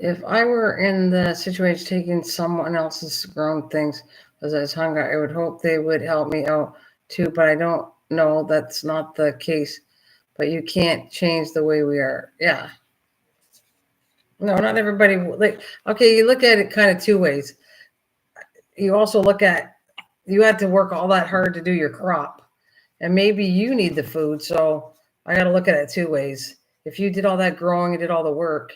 If I were in the situation taking someone else's grown things as I was hungry, I would hope they would help me out too, but I don't know that's not the case. But you can't change the way we are. Yeah. No, not everybody. Like, okay, you look at it kind of two ways. You also look at you had to work all that hard to do your crop, and maybe you need the food. So I got to look at it two ways. If you did all that growing and did all the work,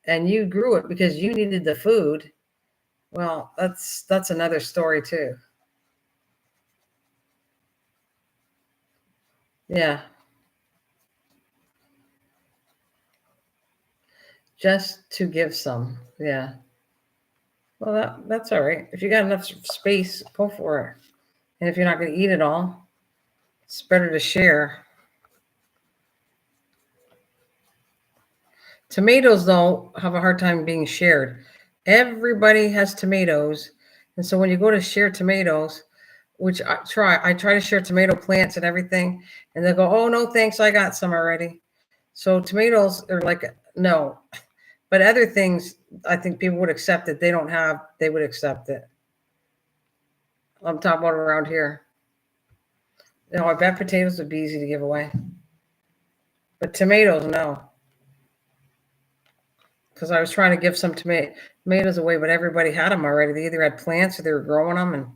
and you grew it because you needed the food, well, that's another story too. Yeah, just to give some. Yeah. Well, that's all right. If you got enough space, go for it. And if you're not going to eat it all, it's better to share. Tomatoes, though, have a hard time being shared. Everybody has tomatoes. And so when you go to share tomatoes, which I try to share tomato plants and everything, and they go, oh, no, thanks, I got some already. So tomatoes are like, no. But other things, I think people would accept it. They don't have, they would accept it. I'm talking about around here. I bet potatoes would be easy to give away. But tomatoes, no. Because I was trying to give some tomatoes away, but everybody had them already. They either had plants or they were growing them.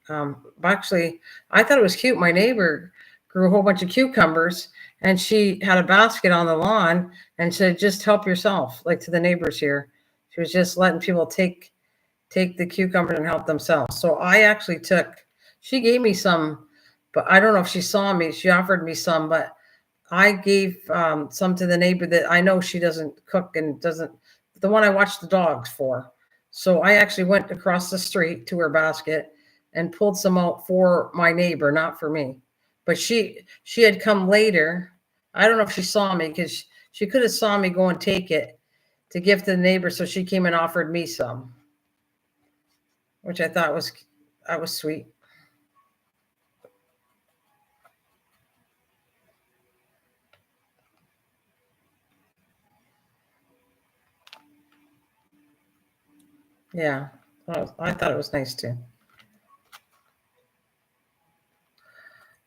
And actually, I thought it was cute. My neighbor grew a whole bunch of cucumbers, and she had a basket on the lawn and said, just help yourself, like to the neighbors here. She was just letting people take the cucumbers and help themselves. So I actually she gave me some, but I don't know if she saw me. She offered me some, but I gave some to the neighbor that I know she doesn't cook and the one I watch the dogs for. So I actually went across the street to her basket and pulled some out for my neighbor, not for me. But she had come later. I don't know if she saw me because she could have saw me go and take it to give to the neighbor. So she came and offered me some, which I thought was sweet. Yeah, I thought it was nice too.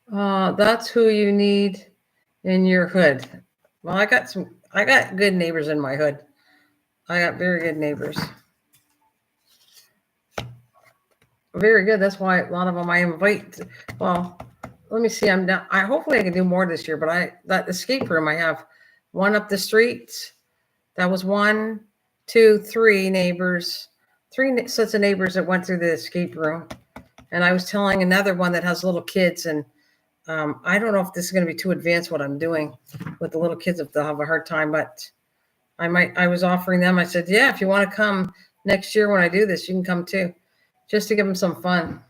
That's who you need in your hood. Well, I got good neighbors in my hood. I got very good neighbors. Very good. That's why a lot of them I invite. Well, let me see. I'm down. Hopefully I can do more this year, but that escape room, I have one up the street. That was 1, 2, 3 neighbors, 3 sets of neighbors that went through the escape room. And I was telling another one that has little kids, and I don't know if this is going to be too advanced what I'm doing with the little kids if they'll have a hard time, but I was offering them. I said, yeah, if you want to come next year when I do this, you can come too, just to give them some fun.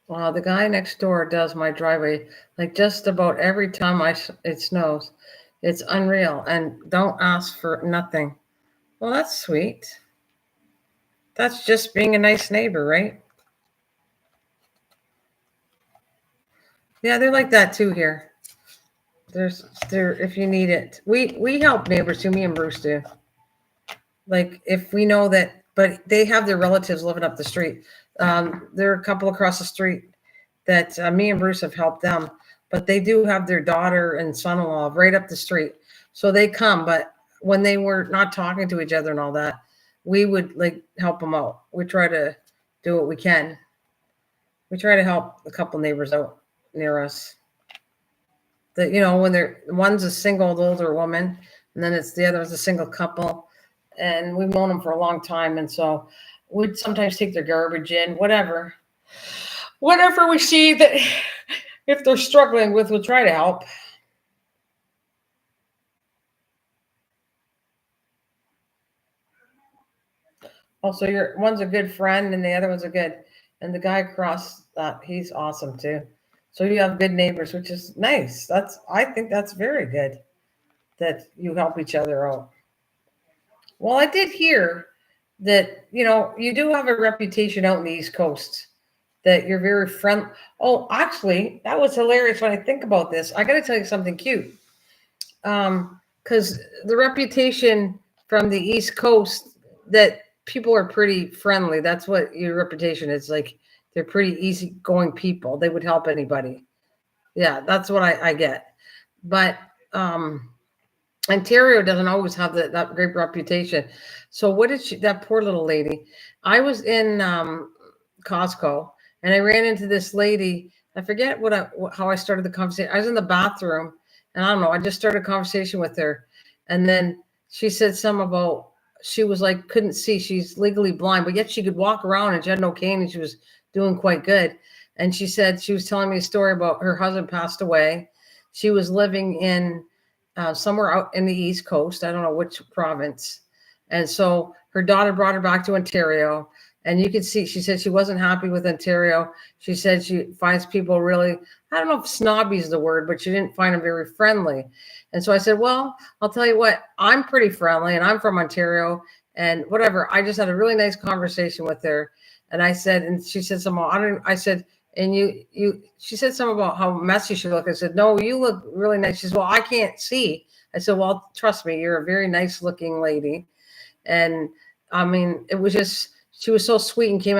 The guy next door does my driveway like just about every time it snows. It's unreal, and don't ask for nothing. Well, that's sweet. That's just being a nice neighbor, right? Yeah, they're like that too here. There if you need it. We help neighbors too, me and Bruce do. Like if we know that, but they have their relatives living up the street. There are a couple across the street that me and Bruce have helped them, but they do have their daughter and son-in-law right up the street. So they come, but when they were not talking to each other and all that, we would like help them out. We try to do what we can. We try to help a couple neighbors out near us. That when one's a single older woman, and then the other is a single couple, and we've known them for a long time, and so we'd sometimes take their garbage in, whatever we see that if they're struggling with, we'll try to help. Also, one's a good friend, and the other one's and the guy across that, he's awesome too. So you have good neighbors, which is nice. I think that's very good that you help each other out. Well, I did hear that, you do have a reputation out in the East Coast that you're very friendly. Oh, actually, that was hilarious when I think about this. I got to tell you something cute. Because the reputation from the East Coast that people are pretty friendly. That's what your reputation is like. They're pretty easygoing people. They would help anybody. Yeah, that's what I get. But Ontario doesn't always have that great reputation. So what did that poor little lady? I was in Costco and I ran into this lady. I forget how I started the conversation. I was in the bathroom and I don't know. I just started a conversation with her, and then she said something about she was like couldn't see. She's legally blind, but yet she could walk around and she had no cane and she was doing quite good. And she said she was telling me a story about her husband passed away. She was living in somewhere out in the East Coast. I don't know which province. And so her daughter brought her back to Ontario. And you could see, she said she wasn't happy with Ontario. She said she finds people really, I don't know if snobby is the word, but she didn't find them very friendly. And so I said, well, I'll tell you what, I'm pretty friendly and I'm from Ontario and whatever. I just had a really nice conversation with her. And I said, and she said something, I said, and she said something about how messy she looked. I said, no, you look really nice. She said, well, I can't see. I said, well, trust me, you're a very nice looking lady. And I mean, it was just, she was so sweet and came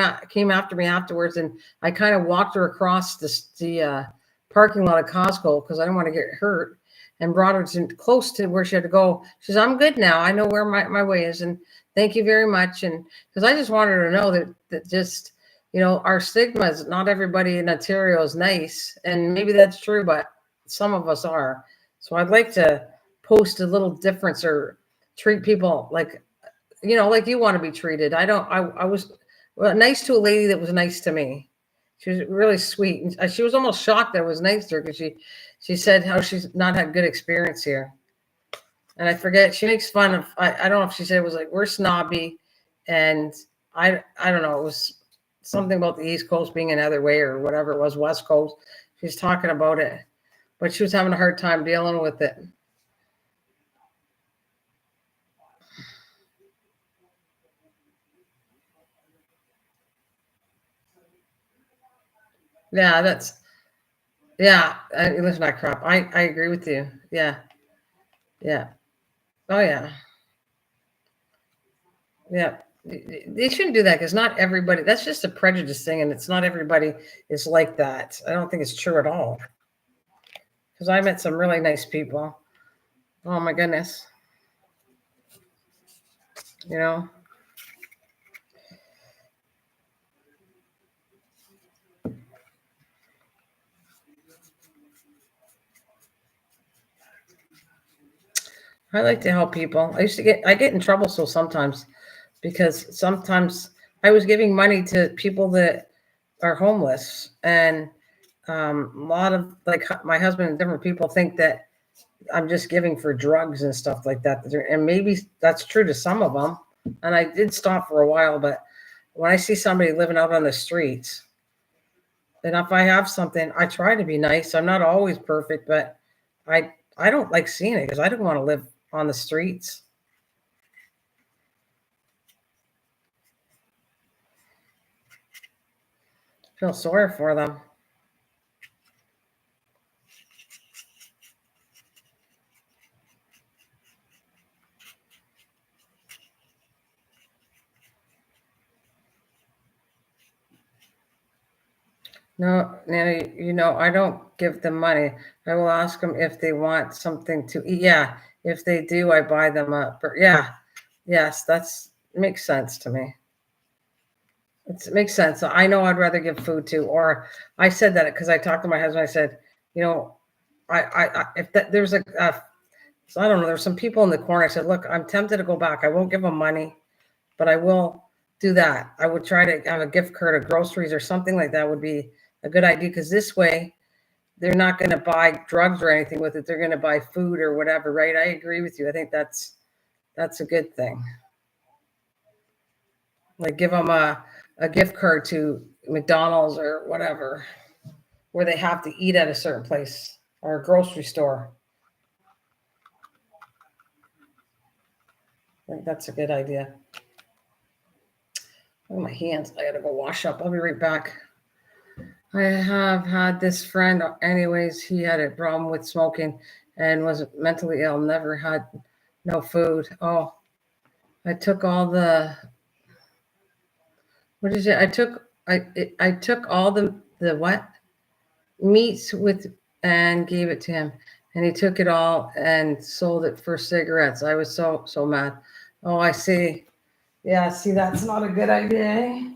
after me afterwards. And I kind of walked her across the parking lot of Costco because I didn't want to get hurt, and brought her close to where she had to go. She said, I'm good now. I know where my way is. And thank you very much. And because I just wanted her to know that just, our stigma is not everybody in Ontario is nice. And maybe that's true, but some of us are. So I'd like to post a little difference or treat people like, like you want to be treated. I was nice to a lady that was nice to me. She was really sweet. And she was almost shocked that I was nice to her because she said how she's not had good experience here. And I forget, she makes fun of, I don't know if she said it was like, we're snobby. And I don't know, it was something about the East Coast being another way or whatever it was, West Coast. She's talking about it, but she was having a hard time dealing with it. Yeah, listen, I crap. I agree with you. Yeah. Yeah. Oh yeah. Yeah. They shouldn't do that because not everybody, that's just a prejudice thing. And it's not everybody is like that. I don't think it's true at all. Because I met some really nice people. Oh my goodness. I like to help people. I get in trouble so sometimes because sometimes I was giving money to people that are homeless, and a lot of like my husband and different people think that I'm just giving for drugs and stuff like that. And maybe that's true to some of them. And I did stop for a while, but when I see somebody living out on the streets, and if I have something, I try to be nice. I'm not always perfect, but I don't like seeing it because I don't want to live on the streets. I feel sorry for them. No, Nana, I don't give them money. I will ask them if they want something to eat. Yeah, if they do, I buy them up. Yeah, yes, makes sense to me. It makes sense. I know I'd rather give food to, or I said that because I talked to my husband. I said, if that there's so I don't know, there's some people in the corner. I said, look, I'm tempted to go back. I won't give them money, but I will do that. I would try to have a gift card of groceries or something like that would be a good idea because this way they're not going to buy drugs or anything with it. They're going to buy food or whatever, right? I agree with you. I think that's a good thing. Like give them a gift card to McDonald's or whatever, where they have to eat at a certain place or a grocery store. I think that's a good idea. Oh, my hands. I got to go wash up. I'll be right back. I have had this friend, anyways, he had a problem with smoking and was mentally ill, never had no food. Oh, I took all the, what is it? I took all the what? Meats and gave it to him. And he took it all and sold it for cigarettes. I was so mad. Oh, I see. Yeah, see, that's not a good idea, eh?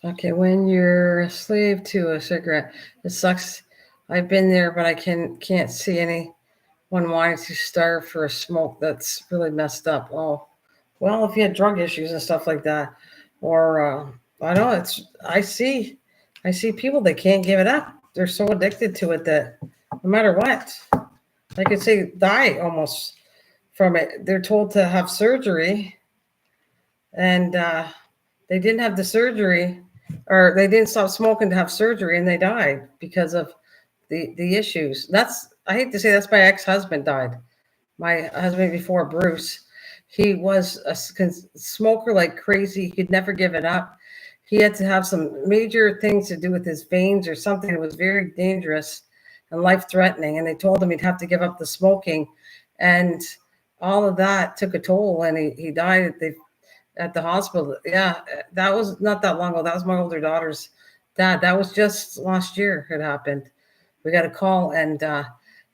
Okay, when you're a slave to a cigarette, it sucks. I've been there, but I can't see anyone wanting to starve for a smoke. That's really messed up. Oh, well, if you had drug issues and stuff like that, or I know I see people that can't give it up. They're so addicted to it that no matter what, I could say die almost from it. They're told to have surgery, and they didn't have the surgery, or they didn't stop smoking to have surgery, and they died because of the issues. I hate to say that's my ex-husband died. My husband before, Bruce, he was a smoker like crazy. He could never give it up. He had to have some major things to do with his veins or something. It was very dangerous and life-threatening. And they told him he'd have to give up the smoking. And all of that took a toll, and he died at the hospital. Yeah, that was not that long ago. That was my older daughter's dad. That was just last year it happened. We got a call, and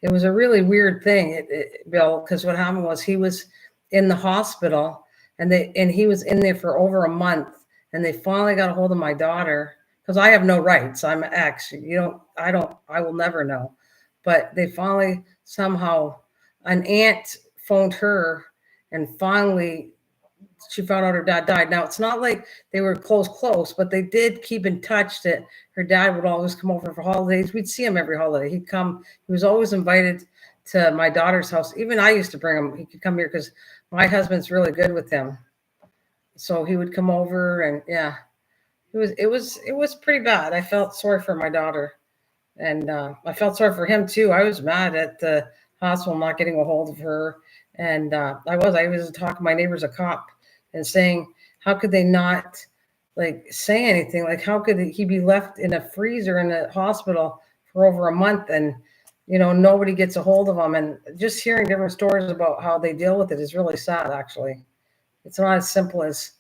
It was a really weird thing, Bill, because what happened was he was in the hospital and he was in there for over a month, and they finally got a hold of my daughter because I have no rights. I'm an ex. I will never know. But they finally somehow, an aunt phoned her, and finally she found out her dad died. Now, it's not like they were close, but they did keep in touch that her dad would always come over for holidays. We'd see him every holiday. He'd come. He was always invited to my daughter's house. Even I used to bring him. He could come here because my husband's really good with him. So he would come over, and yeah, it was pretty bad. I felt sorry for my daughter, and I felt sorry for him too. I was mad at the hospital not getting a hold of her, and I was talking to my neighbor's a cop and saying, how could they not like say anything? Like, how could he be left in a freezer in a hospital for over a month, and nobody gets a hold of him? And just hearing different stories about how they deal with it is really sad. Actually, it's not as simple as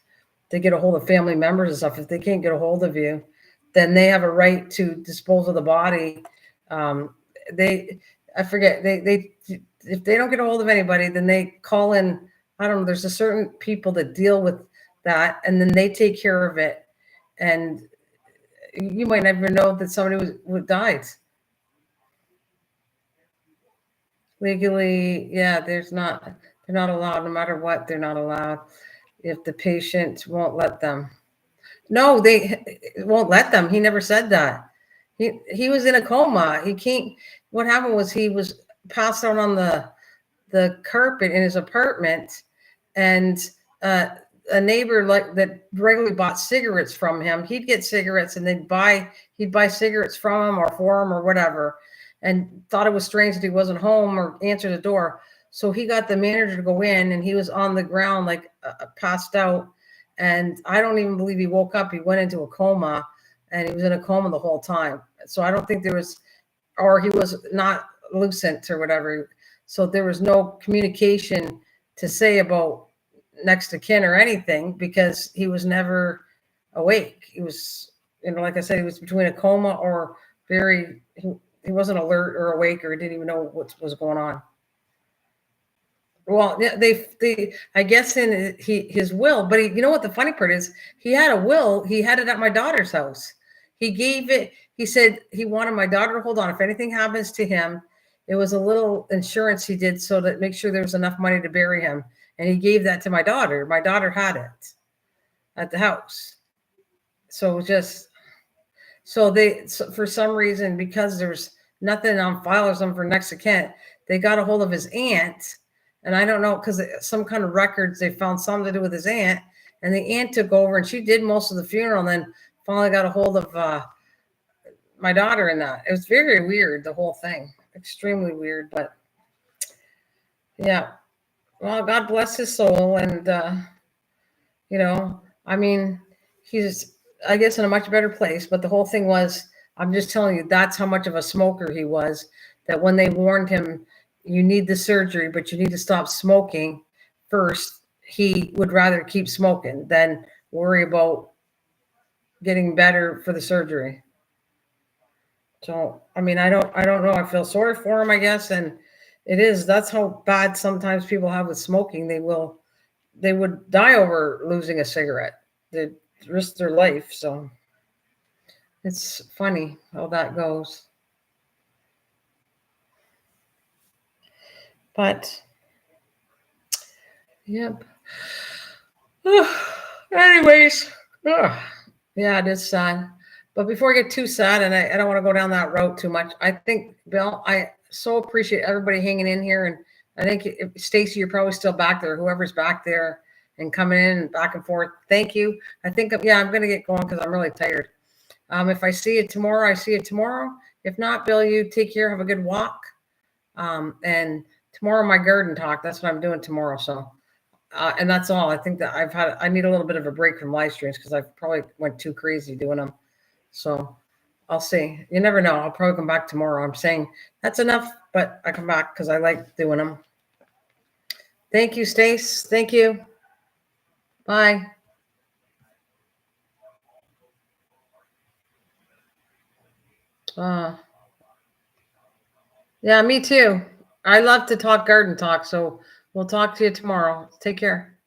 they get a hold of family members and stuff. If they can't get a hold of you, then they have a right to dispose of the body. I forget, they if they don't get a hold of anybody, then they call in. I don't know. There's a certain people that deal with that, and then they take care of it. And you might never know that somebody died. Legally, yeah, they're not allowed. No matter what, they're not allowed if the patient won't let them. No, they won't let them. He never said that. He was in a coma. He can't. What happened was he was passed out on the carpet in his apartment, and a neighbor like that regularly bought cigarettes from him. He'd get cigarettes, and he'd buy cigarettes from him or for him or whatever, and thought it was strange that he wasn't home or answered the door. So he got the manager to go in, and he was on the ground like passed out. And I don't even believe he woke up. He went into a coma, and he was in a coma the whole time. So I don't think there was, or he was not lucent or whatever. So there was no communication to say about next to kin or anything, because he was never awake. He was, like I said, he was between a coma or he wasn't alert or awake, or didn't even know what was going on. Well, yeah, they I guess in his will, but you know what the funny part is? He had a will. He had it at my daughter's house. He gave it. He said he wanted my daughter to hold on. If anything happens to him, it was a little insurance he did so that make sure there was enough money to bury him. And he gave that to my daughter. My daughter had it at the house. So for some reason, because there's nothing on file or something for next of kin, they got a hold of his aunt. And I don't know, because some kind of records, they found something to do with his aunt, and the aunt took over, and she did most of the funeral, and then finally got a hold of my daughter in that. It was very weird, the whole thing. Extremely weird, but yeah. Well, God bless his soul. And, I mean, he's, I guess, in a much better place. But the whole thing was, I'm just telling you, that's how much of a smoker he was, that when they warned him, you need the surgery, but you need to stop smoking first, he would rather keep smoking than worry about getting better for the surgery. So, I mean, I don't know. I feel sorry for him, I guess. And that's how bad sometimes people have with smoking. They would die over losing a cigarette. They risk their life. So it's funny how that goes. But yep. Anyways, yeah, it is sad. But before I get too sad, and I don't want to go down that road too much, I think, Bill, I so appreciate everybody hanging in here. And I think, Stacy, you're probably still back there, whoever's back there and coming in and back and forth. Thank you. I think, yeah, I'm going to get going because I'm really tired. If I see you tomorrow, I see you tomorrow. If not, Bill, you take care. Have a good walk. And tomorrow, my garden talk. That's what I'm doing tomorrow. So. And that's all. I think that I need a little bit of a break from live streams because I probably went too crazy doing them. So I'll see. You never know. I'll probably come back tomorrow. I'm saying that's enough, but I come back because I like doing them. Thank you, Stace. Thank you. Bye. Yeah, me too. I love to talk garden talk. So we'll talk to you tomorrow. Take care.